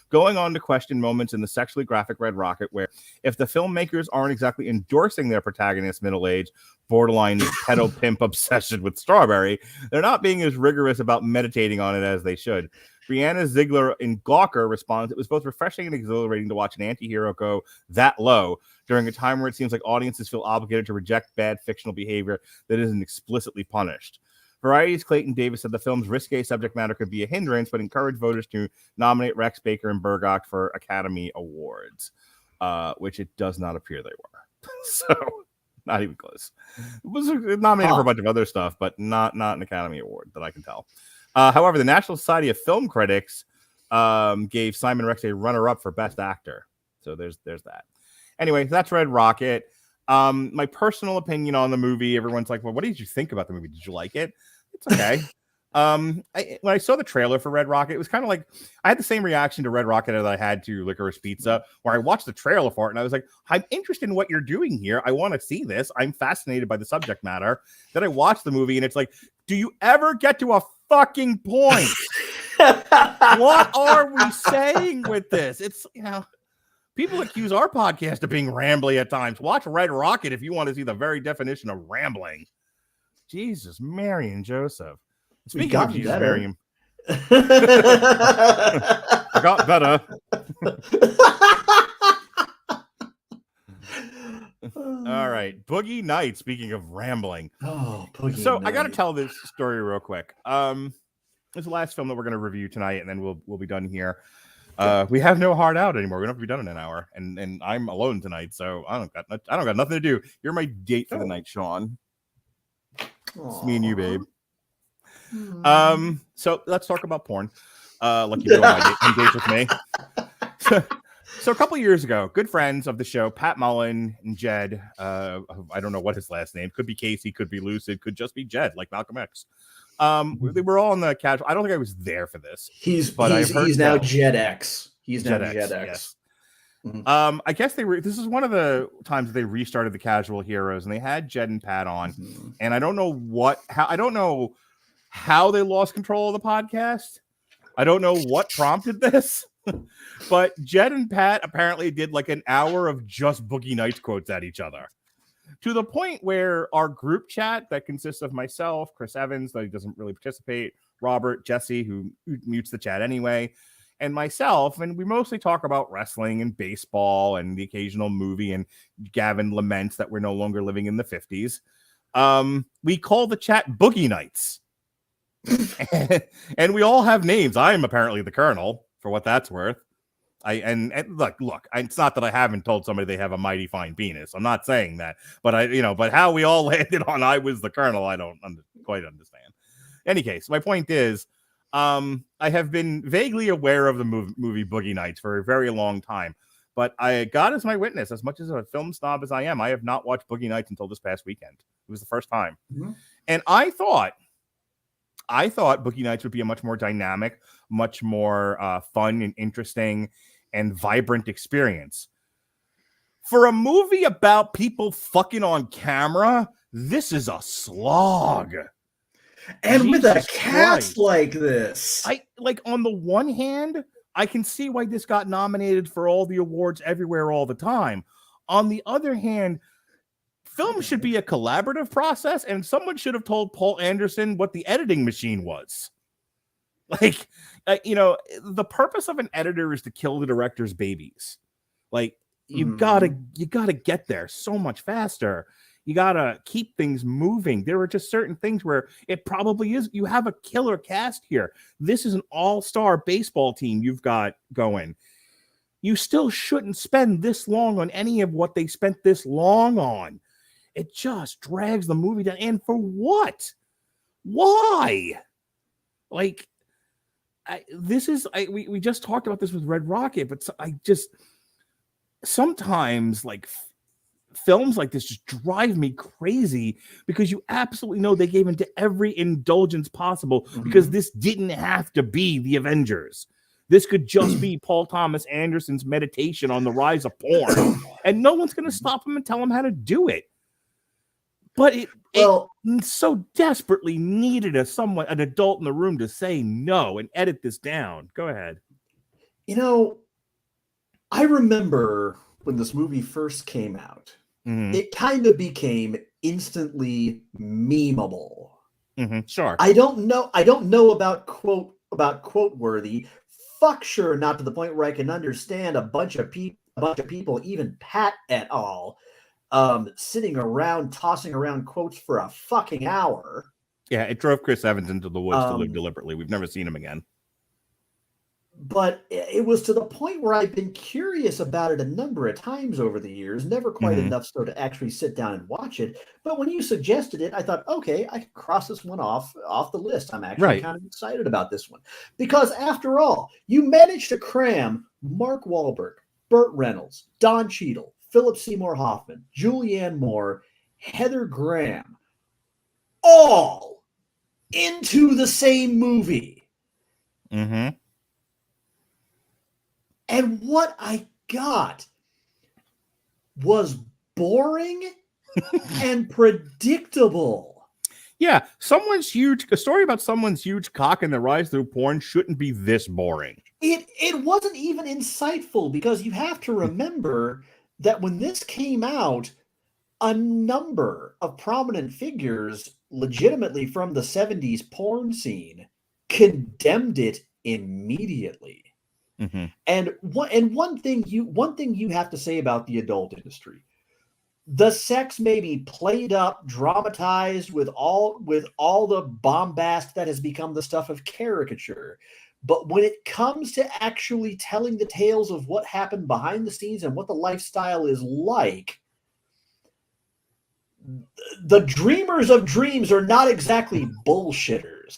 going on to question moments in the sexually graphic Red Rocket where, if the filmmakers aren't exactly endorsing their protagonist's middle-aged, borderline pedo pimp obsession with Strawberry, they're not being as rigorous about meditating on it as they should. Brianna Ziegler in Gawker responds, it was both refreshing and exhilarating to watch an anti-hero go that low during a time where it seems like audiences feel obligated to reject bad fictional behavior that isn't explicitly punished. Variety's Clayton Davis said the film's risque subject matter could be a hindrance, but encouraged voters to nominate Rex, Baker, and Burgock for Academy Awards, which it does not appear they were. So, not even close. It was nominated for a bunch of other stuff, but not an Academy Award that I can tell. However, the National Society of Film Critics gave Simon Rex a runner-up for Best Actor. So there's that. Anyway, that's Red Rocket. My personal opinion on the movie, everyone's like, well, what did you think about the movie? Did you like it? It's okay. When I saw the trailer for Red Rocket, it was kind of like I had the same reaction to Red Rocket as I had to Licorice Pizza, where I watched the trailer for it and I was like, I'm interested in what you're doing here. I want to see this. I'm fascinated by the subject matter. Then I watched the movie and it's like, do you ever get to a fucking point? What are we saying with this? It's, people accuse our podcast of being rambly at times. Watch Red Rocket if you want to see the very definition of rambling. Jesus, Mary and Joseph. Speaking of Jesus, Mary, I got better. All right, Boogie Nights. Speaking of rambling, Boogie so Nights. I got to tell this story real quick. It's the last film that we're going to review tonight, and then we'll be done here. We have no hard out anymore. We don't have to be done in an hour, and I'm alone tonight, so I don't got nothing to do. You're my date for the night, Sean. It's me and you, babe. So let's talk about porn. Like you go on dates with me. So a couple of years ago, good friends of the show, Pat Mullen and Jed. I don't know what his last name could be. Casey, could be Lucid, could just be Jed, like Malcolm X. They were all on the casual. I don't think I was there for this. He's now Jed X. He's now Jed X. Yes. Mm-hmm. I guess this is one of the times they restarted the Casual Heroes, and they had Jed and Pat on. Mm-hmm. And I don't know how they lost control of the podcast. I don't know what prompted this, but Jed and Pat apparently did like an hour of just Boogie Nights quotes at each other, to the point where our group chat that consists of myself, Chris Evans, that he doesn't really participate, Robert, Jesse, who mutes the chat anyway, and myself, and we mostly talk about wrestling and baseball and the occasional movie, and Gavin laments that we're no longer living in the 50s. We call the chat Boogie Nights. And we all have names. I'm apparently the Colonel, for what that's worth. And look, it's not that I haven't told somebody they have a mighty fine penis. I'm not saying that, but but how we all landed on I was the Colonel, I don't quite understand. In any case, my point is, I have been vaguely aware of the movie Boogie Nights for a very long time, but God is my witness. As much as a film snob as I am, I have not watched Boogie Nights until this past weekend. It was the first time, and I thought Boogie Nights would be a much more dynamic, much more fun and interesting and vibrant experience. For a movie about people fucking on camera, this is a slog. And Jesus with a cast like this. On the one hand, I can see why this got nominated for all the awards everywhere all the time. On the other hand, film should be a collaborative process, and someone should have told Paul Anderson what the editing machine was. The purpose of an editor is to kill the director's babies. You gotta get there so much faster. You gotta keep things moving. There are just certain things where it probably is. You have a killer cast here. This is an all-star baseball team you've got going. You still shouldn't spend this long on any of what they spent this long on. It just drags the movie down. And for what? Why? We just talked about this with Red Rocket, but sometimes films like this just drive me crazy because you absolutely know they gave into every indulgence possible because this didn't have to be the Avengers. This could just be Paul Thomas Anderson's meditation on the rise of porn, and no one's going to stop him and tell him how to do it. But it so desperately needed an adult in the room to say no and edit this down. Go ahead. I remember when this movie first came out, it kind of became instantly memeable. Sure. I don't know about quote worthy. Fuck sure, not to the point where I can understand a bunch of people, even Pat et al., sitting around tossing around quotes for a fucking hour. Yeah, it drove Chris Evans into the woods to live deliberately. We've never seen him again. But it was to the point where I've been curious about it a number of times over the years, never quite enough so to actually sit down and watch it. But when you suggested it, I thought, okay, I can cross this one off the list. I'm actually kind of excited about this one. Because after all, you managed to cram Mark Wahlberg, Burt Reynolds, Don Cheadle, Philip Seymour Hoffman, Julianne Moore, Heather Graham, all into the same movie. And what I got was boring and predictable. Yeah, a story about someone's huge cock and the rise through porn shouldn't be this boring. It wasn't even insightful because you have to remember that when this came out, a number of prominent figures legitimately from the 70s porn scene condemned it immediately. And one thing you have to say about the adult industry, the sex may be played up, dramatized with all the bombast that has become the stuff of caricature. But when it comes to actually telling the tales of what happened behind the scenes and what the lifestyle is like, the dreamers of dreams are not exactly bullshitters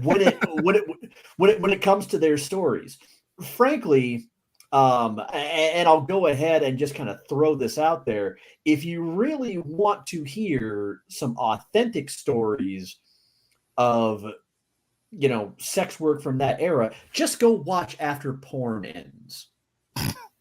when it comes to their stories. Frankly, and I'll go ahead and just kind of throw this out there. If you really want to hear some authentic stories of, sex work from that era, just go watch After Porn Ends.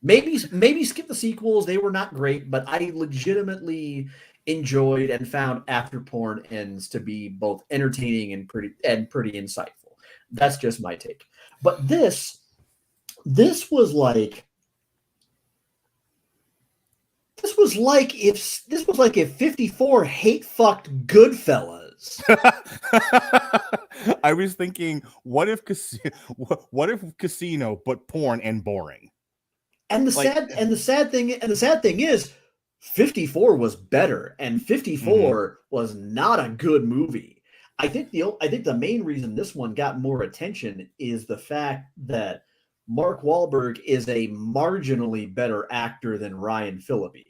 Maybe skip the sequels. They were not great, but I legitimately enjoyed and found After Porn Ends to be both entertaining and pretty insightful. That's just my take. But this was like if 54 hate fucked Goodfellas. I was thinking, what if Casino but porn and boring? And the sad thing is 54 was better, and 54 was not a good movie. I think the main reason this one got more attention is the fact that Mark Wahlberg is a marginally better actor than Ryan Phillippe.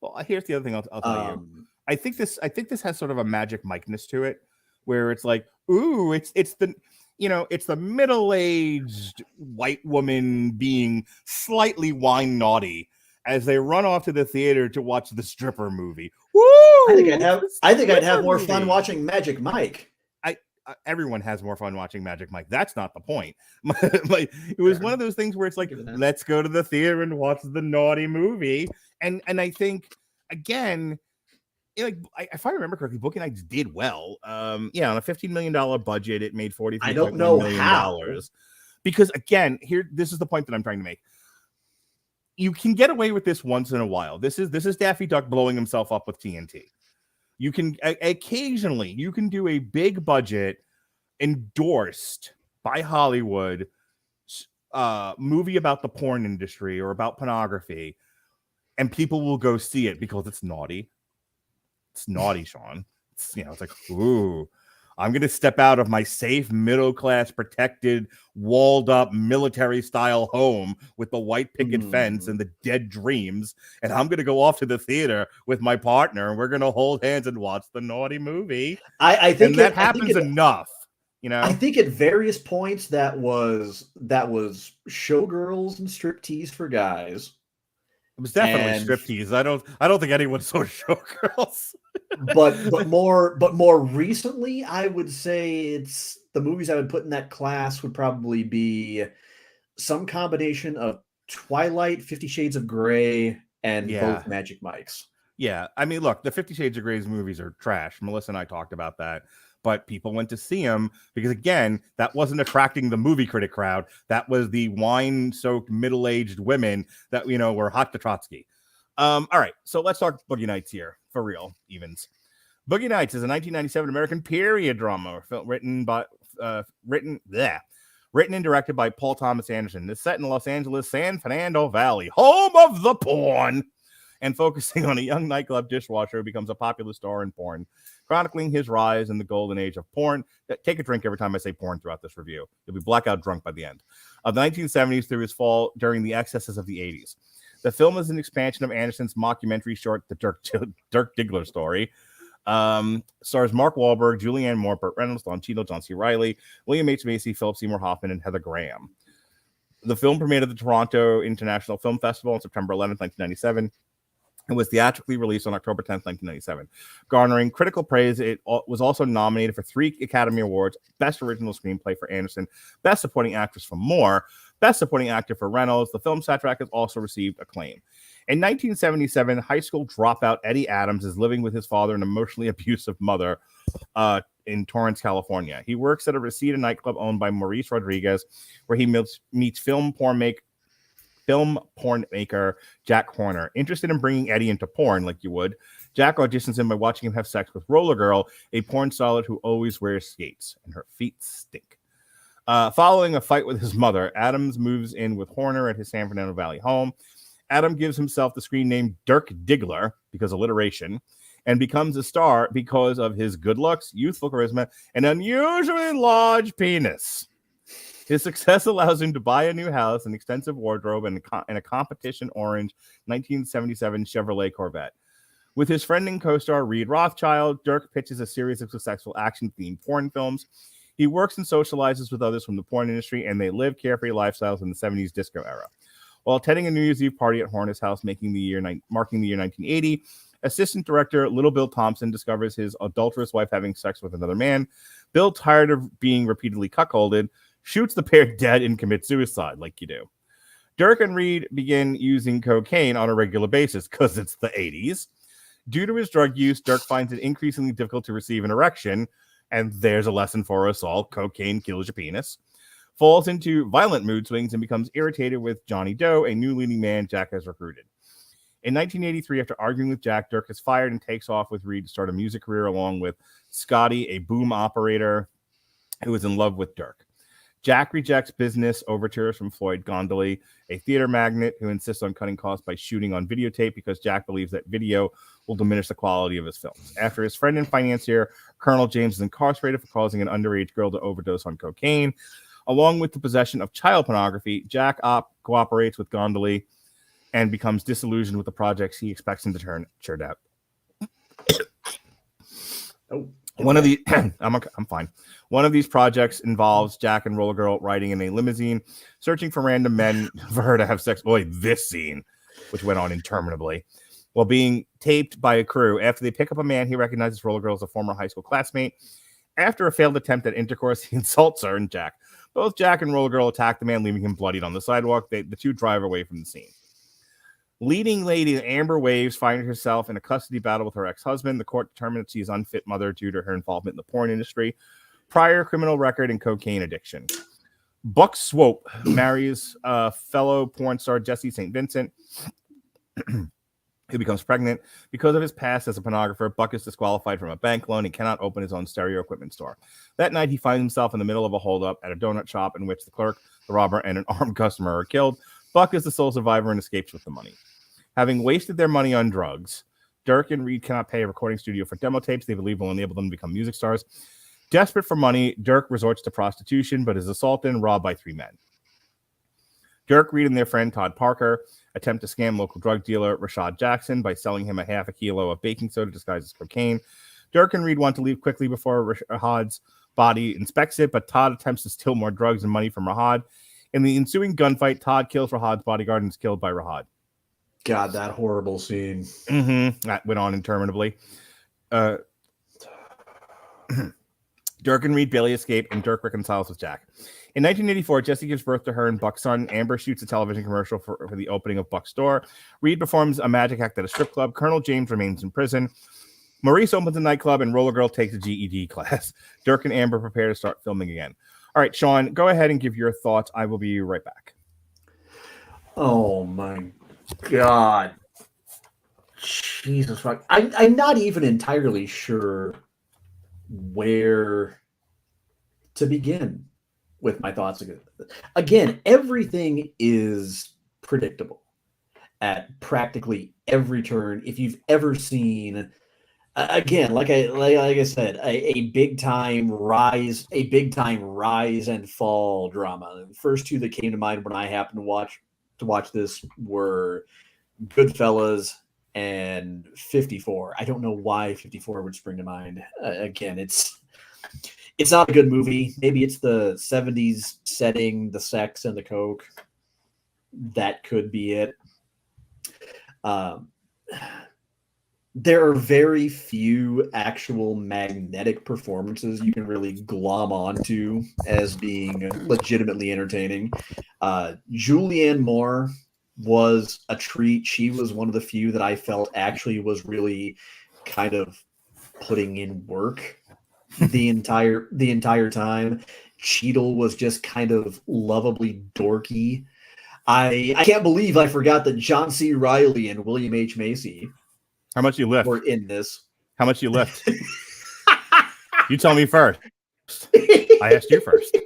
Well, here's the other thing I'll tell you. I think this has sort of a Magic Mike-ness to it, where it's like, ooh, it's the middle-aged white woman being slightly wine naughty as they run off to the theater to watch the stripper movie. Woo! I think I'd have more fun watching Magic Mike. Everyone has more fun watching Magic Mike. That's not the point. Like, it was one of those things where it's like, let's go to the theater and watch the naughty movie. And I think, again, like, if I remember correctly, Boogie Nights did well. On a $15 million budget, it made $43 million. Because, again, this is the point that I'm trying to make. You can get away with this once in a while. This is Daffy Duck blowing himself up with TNT. You can occasionally do a big budget endorsed by Hollywood movie about the porn industry or about pornography, and people will go see it because it's naughty. It's naughty, Sean. It's like, ooh, I'm going to step out of my safe, middle-class, protected, walled-up, military-style home with the white picket fence and the dead dreams, and I'm going to go off to the theater with my partner, and we're going to hold hands and watch the naughty movie. I think that happens enough. I think at various points that was showgirls and striptease for guys. It was definitely striptease. I don't think anyone saw showgirls. but more recently, I would say it's the movies I would put in that class would probably be some combination of Twilight, 50 Shades of Grey, and both Magic Mikes. Yeah, I mean, look, the 50 Shades of Grey's movies are trash. Melissa and I talked about that. But people went to see them because, again, that wasn't attracting the movie critic crowd. That was the wine-soaked middle-aged women that, were hot to Trotsky. All right, so let's talk Boogie Nights here, for real, evens. Boogie Nights is a 1997 American period drama written and directed by Paul Thomas Anderson. It's set in Los Angeles, San Fernando Valley, home of the porn, and focusing on a young nightclub dishwasher who becomes a popular star in porn, chronicling his rise in the golden age of porn. Take a drink every time I say porn throughout this review. You'll be blackout drunk by the end. Of the 1970s through his fall during the excesses of the 80s. The film is an expansion of Anderson's mockumentary short, The Dirk Diggler Story. Stars Mark Wahlberg, Julianne Moore, Burt Reynolds, Don Cheadle, John C. Reilly, William H. Macy, Philip Seymour Hoffman, and Heather Graham. The film premiered at the Toronto International Film Festival on September 11th, 1997. It was theatrically released on October 10th, 1997. Garnering critical praise, it was also nominated for 3 Academy Awards: Best Original Screenplay for Anderson, Best Supporting Actress for Moore, Best Supporting Actor for Reynolds. The film soundtrack has also received acclaim. In 1977, high school dropout Eddie Adams is living with his father and emotionally abusive mother in Torrance, California. He works at a Reseda nightclub owned by Maurice Rodriguez, where he meets film porn maker Jack Horner. Interested in bringing Eddie into porn like you would, Jack auditions him by watching him have sex with Roller Girl, a porn starlet who always wears skates, and her feet stink. Following a fight with his mother, Adams moves in with Horner at his San Fernando Valley home. Adam gives himself the screen name Dirk Diggler, because alliteration, and becomes a star because of his good looks, youthful charisma, and unusually large penis. His success allows him to buy a new house, an extensive wardrobe, and a competition orange 1977 Chevrolet Corvette. With his friend and co-star Reed Rothschild, Dirk pitches a series of successful action-themed porn films. He works and socializes with others from the porn industry, and they live carefree lifestyles in the 70s disco era. While attending a New Year's Eve party at Horner's house, marking the year 1980, assistant director Little Bill Thompson discovers his adulterous wife having sex with another man. Bill, tired of being repeatedly cuckolded, shoots the pair dead and commits suicide, like you do. Dirk and Reed begin using cocaine on a regular basis because it's the 80s. Due to his drug use, Dirk finds it increasingly difficult to receive an erection, and there's a lesson for us all: cocaine kills your penis. Falls into violent mood swings and becomes irritated with Johnny Doe, a new leading man Jack has recruited. In 1983, after arguing with Jack, Dirk is fired and takes off with Reed to start a music career along with Scotty, a boom operator who is in love with Dirk. Jack rejects business overtures from Floyd Gondoli, a theater magnate who insists on cutting costs by shooting on videotape because Jack believes that video will diminish the quality of his films. After his friend and financier, Colonel James, is incarcerated for causing an underage girl to overdose on cocaine, Along with the possession of child pornography, Jack cooperates with Gondoli and becomes disillusioned with the projects he expects him to churn out. One of the I'm fine. One of these projects involves Jack and Roller Girl riding in a limousine, searching for random men for her to have sex. Boy, this scene, which went on interminably, while being taped by a crew. After they pick up a man, he recognizes Roller Girl as a former high school classmate. After a failed attempt at intercourse, he insults her and Jack. Both Jack and Roller Girl attack the man, leaving him bloodied on the sidewalk. The two drive away from the scene. Leading lady Amber Waves finds herself in a custody battle with her ex-husband. The court determined that she is unfit mother due to her involvement in the porn industry, prior criminal record, and cocaine addiction. Buck Swope marries fellow porn star Jesse St. Vincent, who becomes pregnant. Because of his past as a pornographer, Buck is disqualified from a bank loan and cannot open his own stereo equipment store. That night, he finds himself in the middle of a holdup at a donut shop in which the clerk, the robber, and an armed customer are killed. Buck is the sole survivor and escapes with the money. Having wasted their money on drugs, Dirk and Reed cannot pay a recording studio for demo tapes they believe will enable them to become music stars. Desperate for money, Dirk resorts to prostitution, but is assaulted and robbed by 3 men. Dirk, Reed, and their friend Todd Parker attempt to scam local drug dealer Rashad Jackson by selling him a half a kilo of baking soda disguised as cocaine. Dirk and Reed want to leave quickly before Rahad's body inspects it, but Todd attempts to steal more drugs and money from Rahad. In the ensuing gunfight, Todd kills Rahad's bodyguard and is killed by Rahad. God, that horrible scene. That went on interminably. Dirk and Reed barely escape, and Dirk reconciles with Jack. In 1984, Jesse gives birth to her and Buck's son. Amber shoots a television commercial for the opening of Buck's store. Reed performs a magic act at a strip club. Colonel James remains in prison. Maurice opens a nightclub, and Roller Girl takes a GED class. Dirk and Amber prepare to start filming again. All right, Sean, go ahead and give your thoughts. I will be right back. Oh, my God. Jesus fuck. I'm not even entirely sure where to begin with my thoughts. Again, everything is predictable at practically every turn. If you've ever seen, again, like I said, a big time rise and fall drama. The first two that came to mind when I happened to watch this were Goodfellas and 54. I don't know why 54 would spring to mind. Again, it's not a good movie. Maybe it's the 70s setting, the sex and the coke. That could be it. There are very few actual magnetic performances you can really glom onto as being legitimately entertaining. Julianne Moore was a treat. She was one of the few that I felt actually was really kind of putting in work the entire time. Cheadle was just kind of lovably dorky. I can't believe I forgot that John C. Reilly and William H. Macy How much you lift? were in this. How much you lift? You tell me first. I asked you first.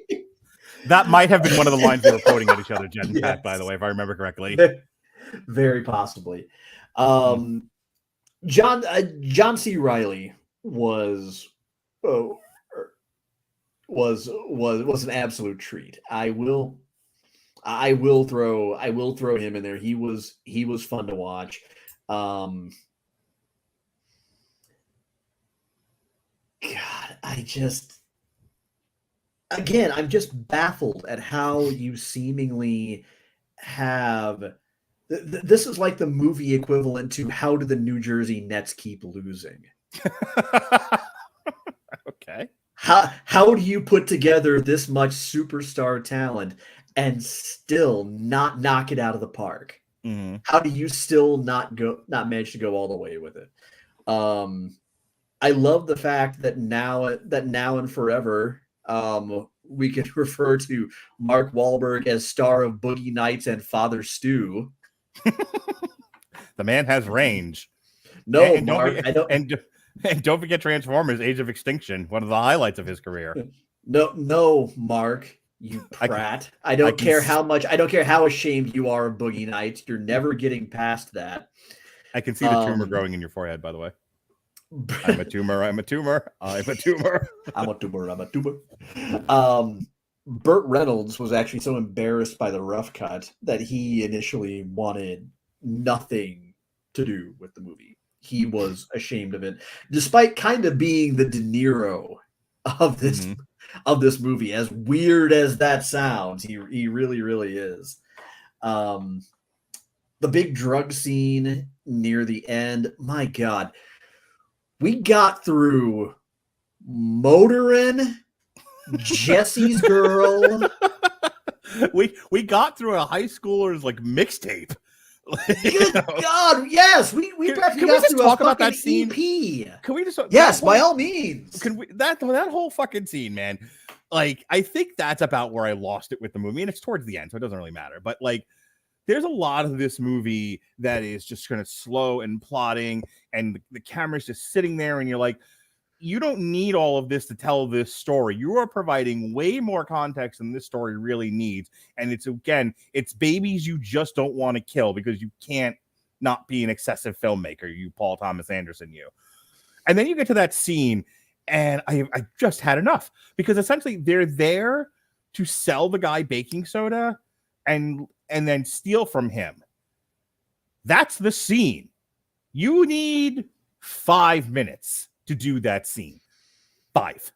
That might have been one of the lines they were quoting at each other, Jen and Pat, by the way, if I remember correctly. Very possibly. John C. Reilly was an absolute treat. I will throw him in there. He was fun to watch. God, I'm just baffled at how you seemingly have. This is like the movie equivalent to How Do the New Jersey Nets Keep Losing? Okay. How do you put together this much superstar talent and still not knock it out of the park? Mm-hmm. How do you still not manage to go all the way with it? I love the fact that now and forever, we can refer to Mark Wahlberg as star of Boogie Nights and Father Stew. The man has range. No, and Mark, I don't. And don't forget Transformers: Age of Extinction, one of the highlights of his career. No, Mark, you prat. I don't care how ashamed you are of Boogie Nights. You're never getting past that. I can see the tumor growing in your forehead, by the way. I'm a tumor. I'm a tumor. I'm a tumor. I'm a tumor. Burt Reynolds was actually so embarrassed by the rough cut that he initially wanted nothing to do with the movie. He was ashamed of it, despite kind of being the De Niro of this movie. As weird as that sounds, he really, really is. The big drug scene near the end, my God. We got through Motorin', Jesse's Girl. we got through a high schooler's like mixtape. Good God, yes, we got just through talk a about that fucking scene? EP. Can we just Yes, by all means. Can we that whole fucking scene, man? Like, I think that's about where I lost it with the movie, and it's towards the end, so it doesn't really matter. But like, there's a lot of this movie that is just kind of slow and plotting, and the camera's just sitting there, and you're like, you don't need all of this to tell this story. You are providing way more context than this story really needs. And it's babies you just don't want to kill because you can't not be an excessive filmmaker, you Paul Thomas Anderson, you. And then you get to that scene, and I just had enough, because essentially they're there to sell the guy baking soda and then steal from him. That's the scene. You need 5 minutes to do that scene. 5.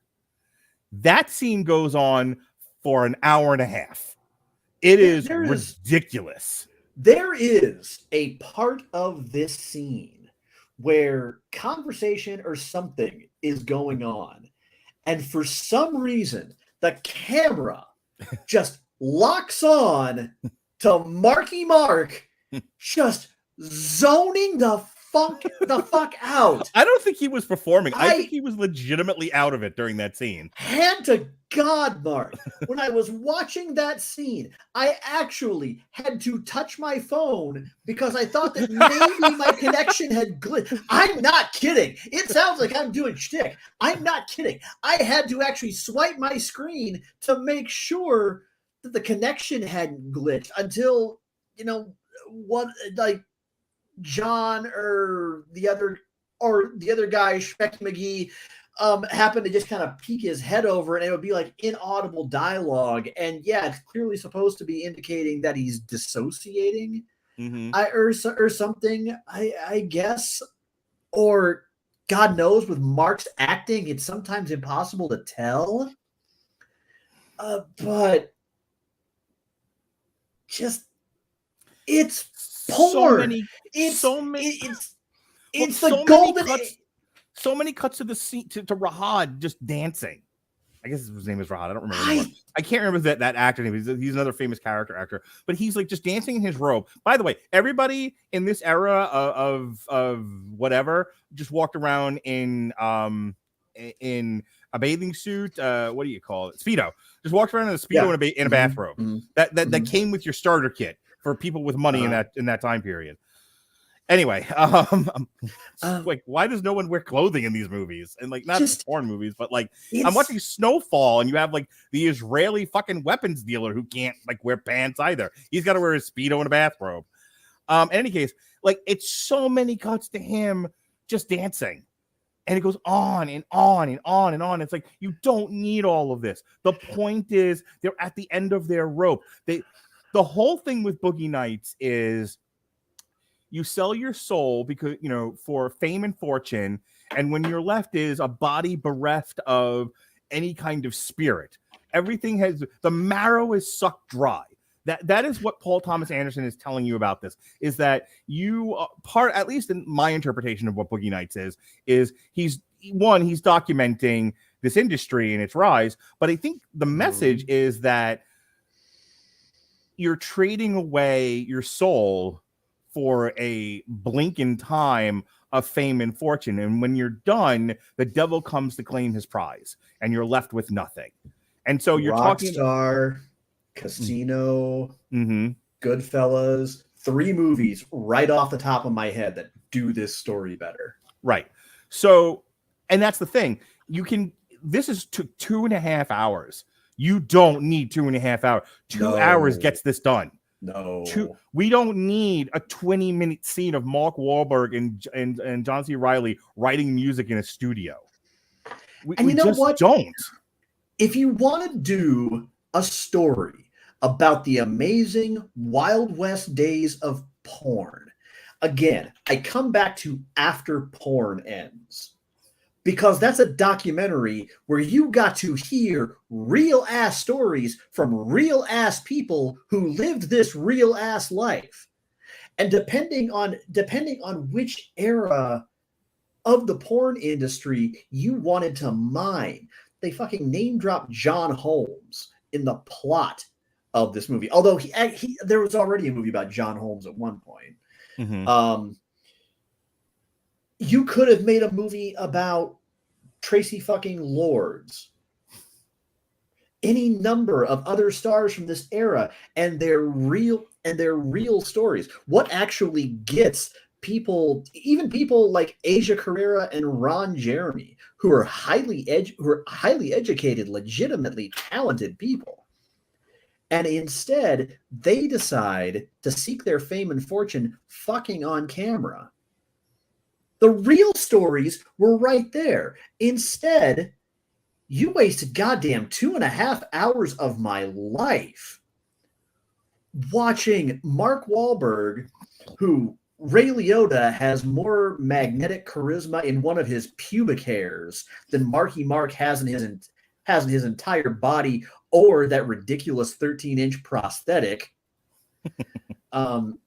That scene goes on for an hour and a half. It is ridiculous. There is a part of this scene where conversation or something is going on, and for some reason the camera just locks on to Marky Mark just zoning the fuck out. I don't think he was performing. I think he was legitimately out of it during that scene. Hand to God, Mark. When I was watching that scene, I actually had to touch my phone because I thought that maybe my connection had glitched. I'm not kidding. It sounds like I'm doing shtick. I'm not kidding. I had to actually swipe my screen to make sure that the connection hadn't glitched until, John or the other guy, Specky McGee, happened to just kind of peek his head over, and it would be like inaudible dialogue. And yeah, it's clearly supposed to be indicating that he's dissociating, or something. I guess, or God knows, with Mark's acting, it's sometimes impossible to tell. But just it's porn. It's the golden. So many cuts to the scene to Rahad just dancing. I guess his name is Rahad. I don't remember. I can't remember that actor name. He's another famous character actor, but he's like just dancing in his robe. By the way, everybody in this era of whatever just walked around in a bathing suit. What do you call it? Speedo. Just walked around in a speedo in a bathrobe. That came with your starter kit for people with money in that time period. Anyway, like, why does no one wear clothing in these movies? And like, not just porn movies, but like, I'm watching Snowfall, and you have like the Israeli fucking weapons dealer who can't like wear pants either. He's got to wear his speedo and a bathrobe. In any case, like, it's so many cuts to him just dancing, and it goes on and on and on and on. It's like, you don't need all of this. The point is, they're at the end of their rope. The whole thing with Boogie Nights is, you sell your soul because, for fame and fortune, and when you're left is a body bereft of any kind of spirit. Everything the marrow is sucked dry. That is what Paul Thomas Anderson is telling you about this, is that at least in my interpretation of what Boogie Nights is he's documenting this industry and its rise, but I think the message is that you're trading away your soul for a blink in time of fame and fortune. And when you're done, the devil comes to claim his prize, and you're left with nothing. And so you're talking Rockstar, Casino, Goodfellas, 3 movies right off the top of my head that do this story better. Right. So, and that's the thing. This took 2.5 hours. You don't need 2.5 hours. 2 hours gets this done. No, we don't need a 20-minute scene of Mark Wahlberg and John C. Reilly writing music in a studio. We just don't. If you want to do a story about the amazing Wild West days of porn, again, I come back to After Porn Ends, because that's a documentary where you got to hear real ass stories from real ass people who lived this real ass life. And depending on which era of the porn industry you wanted to mine, they fucking name dropped John Holmes in the plot of this movie. Although there was already a movie about John Holmes at one point. Mm-hmm. You could have made a movie about Tracy fucking Lords, any number of other stars from this era, and their real stories. What actually gets people, even people like Asia Carrera and Ron Jeremy, who are highly educated, legitimately talented people. And instead, they decide to seek their fame and fortune fucking on camera. The real stories were right there. Instead, you wasted goddamn 2.5 hours of my life watching Mark Wahlberg, who Ray Liotta has more magnetic charisma in one of his pubic hairs than Marky Mark has in his entire body, or that ridiculous 13-inch prosthetic. And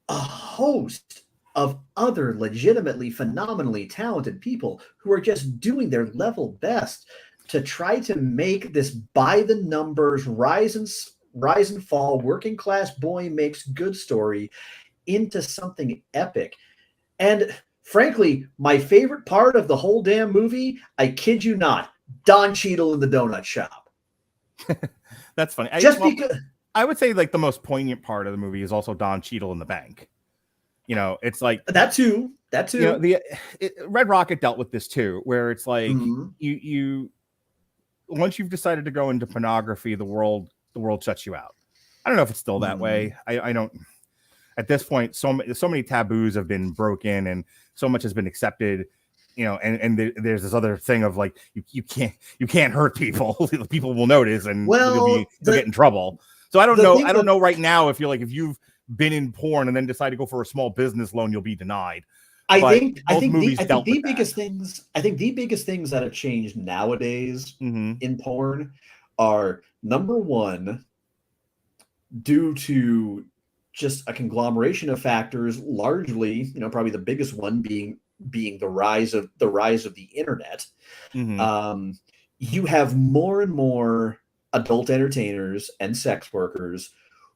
a host of other legitimately phenomenally talented people who are just doing their level best to try to make this by the numbers rise and fall working class boy makes good story into something epic. And frankly, my favorite part of the whole damn movie, I kid you not, Don Cheadle in the donut shop. That's funny. Because I would say like the most poignant part of the movie is also Don Cheadle in the bank. You know, it's like that too. You know, Red Rocket dealt with this too, where it's like you once you've decided to go into pornography, the world shuts you out. I don't know if it's still that way. I don't. At this point, so many taboos have been broken, and so much has been accepted. You know, and there's this other thing of like you can't hurt people. People will notice, and you'll get in trouble. So I don't know. I don't know right now if you've been in porn and then decide to go for a small business loan, you'll be denied. I think the biggest things that have changed nowadays in porn are, number one, due to just a conglomeration of factors, largely, probably the biggest one being the rise of the internet. You have more and more adult entertainers and sex workers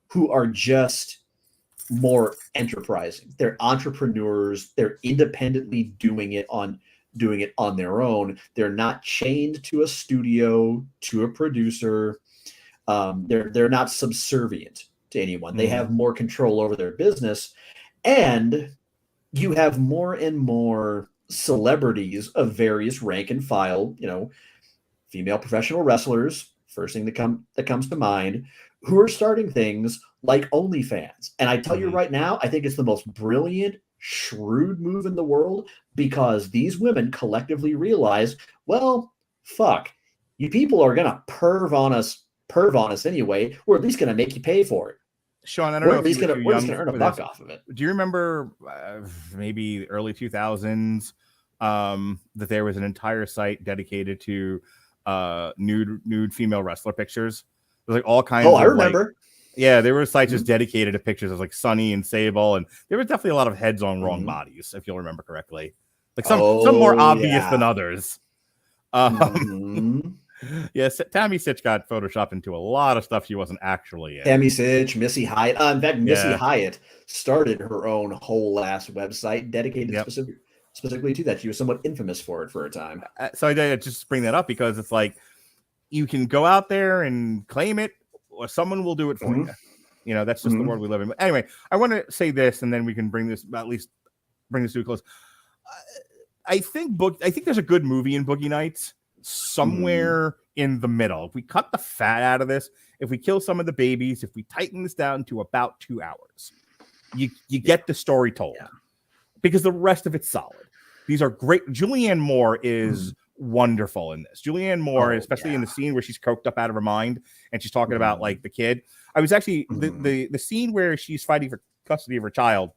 who are just more enterprising. They're entrepreneurs. They're independently doing it on their own. They're not chained to a studio, to a producer. They're not subservient to anyone. They have more control over their business. And you have more and more celebrities of various rank and file, female professional wrestlers, first thing that comes to mind, who are starting things like OnlyFans. And I tell you right now, I think it's the most brilliant, shrewd move in the world, because these women collectively realize, well, fuck, you people are going to perv on us anyway. We're at least going to make you pay for it. Sean, I don't know if we're just going to earn a buck off of it. Do you remember maybe early 2000s that there was an entire site dedicated to nude female wrestler pictures? There's like all kinds of, I remember. There were sites just dedicated to pictures of like Sunny and Sable, and there was definitely a lot of heads on wrong bodies, if you'll remember correctly. Like some more obvious than others. Yes, Tammy Sitch got photoshopped into a lot of stuff she wasn't actually in. Tammy Sitch, Missy Hyatt. In fact, Missy Hyatt started her own whole ass website dedicated specifically to that. She was somewhat infamous for it for a time. So I just bring that up because it's like you can go out there and claim it, or someone will do it for you. That's just the world we live in. But anyway, I want to say this, and then we can bring this to a close. I think there's a good movie in Boogie Nights somewhere in the middle. If we cut the fat out of this, if we kill some of the babies, if we tighten this down to about 2 hours, you get the story told, because the rest of it's solid. These are great. Julianne Moore is wonderful in this. Julianne Moore, especially in the scene where she's coked up out of her mind and she's talking about like the kid. I was actually the scene where she's fighting for custody of her child.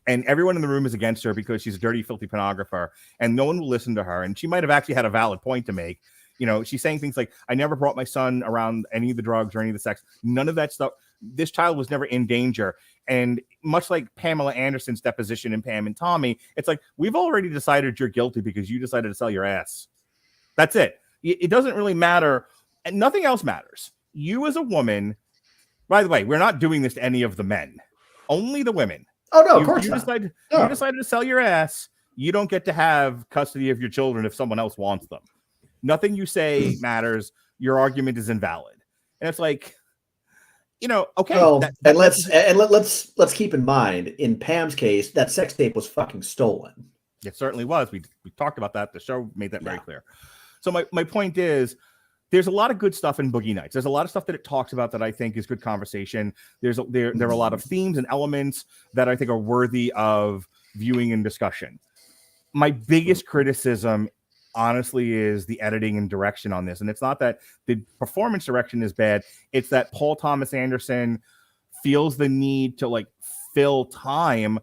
And everyone in the room is against her because she's a dirty, filthy pornographer, and no one will listen to her. And she might have actually had a valid point to make. You know, she's saying things like, I never brought my son around any of the drugs or any of the sex. None of that stuff. This child was never in danger. And much like Pamela Anderson's deposition in Pam and Tommy, it's like, we've already decided you're guilty because you decided to sell your ass. That's it. It doesn't really matter. And nothing else matters. You as a woman, by the way, we're not doing this to any of the men. Only the women. Oh, no, of course not. You decided to sell your ass. You don't get to have custody of your children if someone else wants them. Nothing you say matters. Your argument is invalid. And it's like, you know, okay. Well, let's keep in mind, in Pam's case, that sex tape was fucking stolen. It certainly was. We talked about that. The show made that very clear. So my point is, there's a lot of good stuff in Boogie Nights. There's a lot of stuff that it talks about that I think is good conversation. There are a lot of themes and elements that I think are worthy of viewing and discussion. My biggest criticism, honestly, is the editing and direction on this. And it's not that the performance direction is bad. It's that Paul Thomas Anderson feels the need to like fill time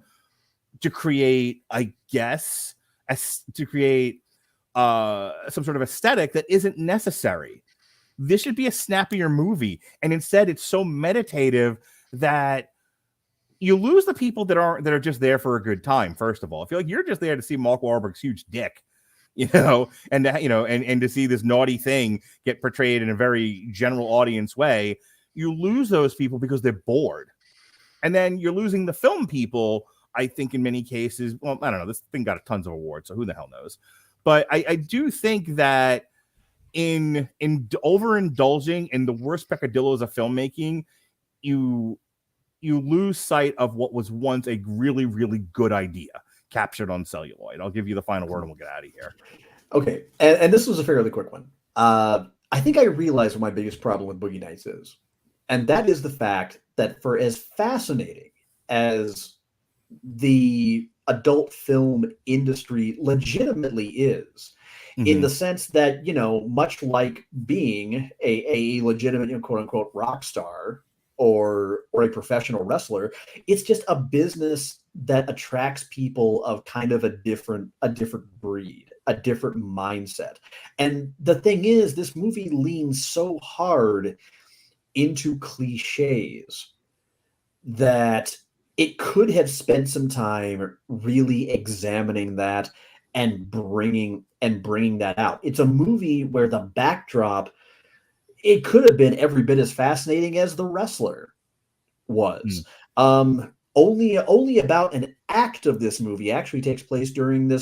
to create, I guess, to create some sort of aesthetic that isn't necessary. This should be a snappier movie, and instead it's so meditative that you lose the people that are just there for a good time. First of all, I feel like you're just there to see Mark Wahlberg's huge dick, you know, and to see this naughty thing get portrayed in a very general audience way. You lose those people because they're bored, and then you're losing the film people. I think in many cases, well, I don't know. This thing got tons of awards, so who the hell knows? But I do think that in overindulging in the worst peccadillos of filmmaking, you lose sight of what was once a really, really good idea captured on celluloid. I'll give you the final word and we'll get out of here. Okay. And this was a fairly quick one. I think I realize what my biggest problem with Boogie Nights is. And that is the fact that for as fascinating as the adult film industry legitimately is, in the sense that, you know, much like being a legitimate, you know, quote unquote rock star or a professional wrestler, it's just a business that attracts people of kind of a different breed, a different mindset. And the thing is, this movie leans so hard into cliches that it could have spent some time really examining that and bringing that out. It's a movie where the backdrop, it could have been every bit as fascinating as The Wrestler was. Only about an act of this movie actually takes place during the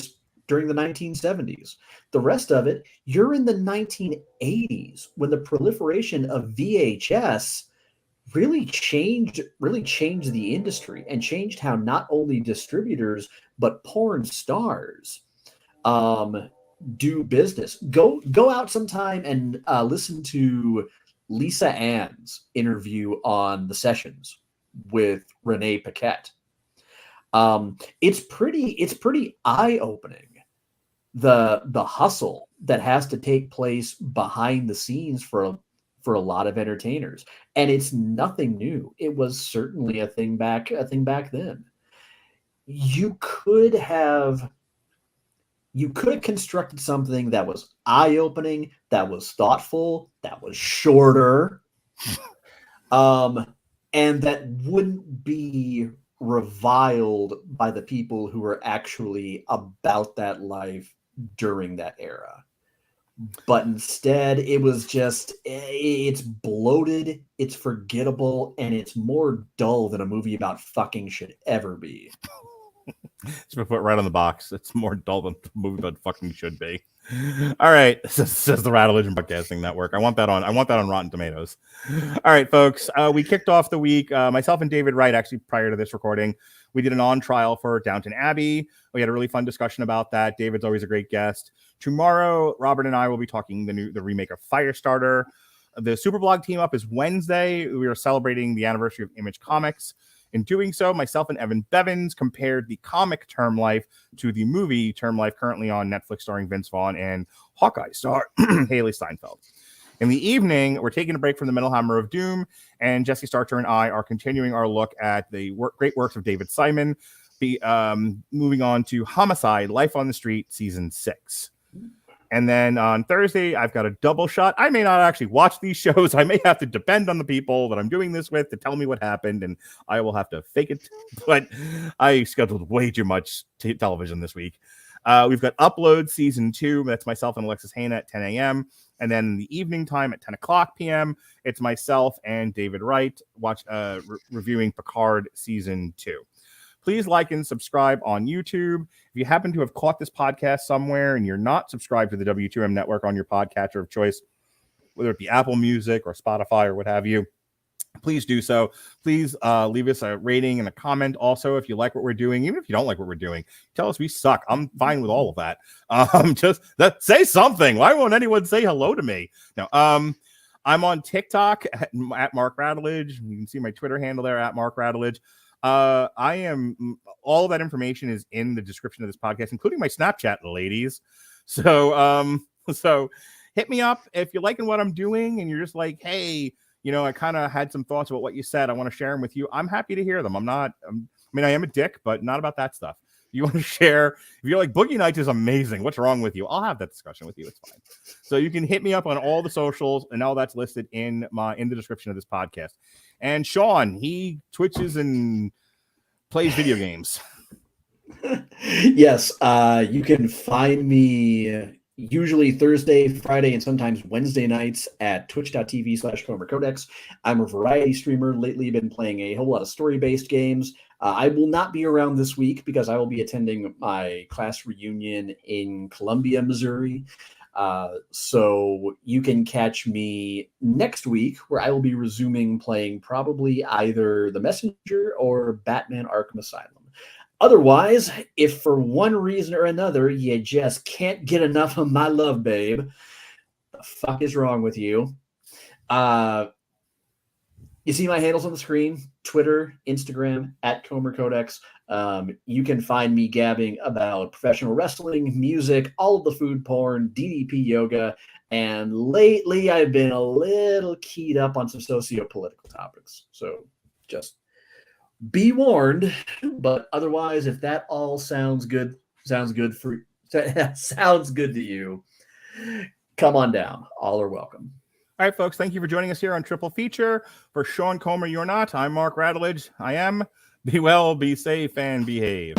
1970s. The rest of it, you're in the 1980s when the proliferation of VHS really changed the industry and changed how not only distributors but porn stars do business. Go out sometime and listen to Lisa Ann's interview on The Sessions with Renee Paquette. It's pretty eye-opening, the hustle that has to take place behind the scenes for a lot of entertainers, and it's nothing new. It was certainly a thing back then. You could have constructed something that was eye-opening, that was thoughtful, that was shorter, and that wouldn't be reviled by the people who were actually about that life during that era. But instead, it was just, it's bloated, it's forgettable, and it's more dull than a movie about fucking should ever be. It's been put right on the box. It's more dull than the movie about fucking should be. All right, says the Radulich Broadcasting Network. I want that on Rotten Tomatoes. All right, folks. We kicked off the week. Myself and David Wright, actually, prior to this recording, we did an on trial for Downton Abbey. We had a really fun discussion about that. David's always a great guest. Tomorrow, Robert and I will be talking the remake of Firestarter. The Superblog team up is Wednesday. We are celebrating the anniversary of Image Comics. In doing so, myself and Evan Bevins compared the comic Term Life to the movie Term Life, currently on Netflix, starring Vince Vaughn and Hawkeye star Haley Steinfeld. In the evening, we're taking a break from the Metal Hammer of Doom, and Jesse Starcher and I are continuing our look at the great works of David Simon, moving on to Homicide, Life on the Street, Season 6. And then on Thursday, I've got a double shot. I may not actually watch these shows. I may have to depend on the people that I'm doing this with to tell me what happened, and I will have to fake it. But I scheduled way too much television this week. We've got Upload Season 2. That's myself and Alexis Hana at 10 a.m. And then in the evening time at 10 o'clock p.m., it's myself and David Wright reviewing Picard Season 2. Please like and subscribe on YouTube. If you happen to have caught this podcast somewhere and you're not subscribed to the W2M network on your podcatcher of choice, whether it be Apple Music or Spotify or what have you, please do so. Please leave us a rating and a comment. Also, if you like what we're doing, even if you don't like what we're doing, tell us we suck. I'm fine with all of that. Say something. Why won't anyone say hello to me? No. I'm on TikTok at Mark Radulich. You can see my Twitter handle there at Mark Radulich. All of that information is in the description of this podcast, including my Snapchat, ladies. So hit me up if you're liking what I'm doing and you're just like, hey, I kind of had some thoughts about what you said. I want to share them with you. I'm happy to hear them. I am a dick, but not about that stuff. You want to share, if you're like, Boogie Nights is amazing, what's wrong with you? I'll have that discussion with you. It's fine. So you can hit me up on all the socials, and all that's listed in the description of this podcast. And Sean, he twitches and plays video games. Yes, you can find me usually Thursday, Friday, and sometimes Wednesday nights at twitch.tv/ComerCodex. I'm a variety streamer. Lately, been playing a whole lot of story-based games. I will not be around this week because I will be attending my class reunion in Columbia, Missouri. So you can catch me next week, where I will be resuming playing probably either The Messenger or Batman Arkham Asylum. Otherwise, if for one reason or another you just can't get enough of my love, babe, the fuck is wrong with you? You see my handles on the screen: Twitter, Instagram, at Comer Codex. You can find me gabbing about professional wrestling, music, all of the food porn, DDP yoga, and lately I've been a little keyed up on some socio-political topics. So just be warned. But otherwise, if that all sounds good to you, come on down. All are welcome. All right, folks, thank you for joining us here on Triple Feature. For Sean Comer, you're not. I'm Mark Radulich. I am. Be well, be safe, and behave.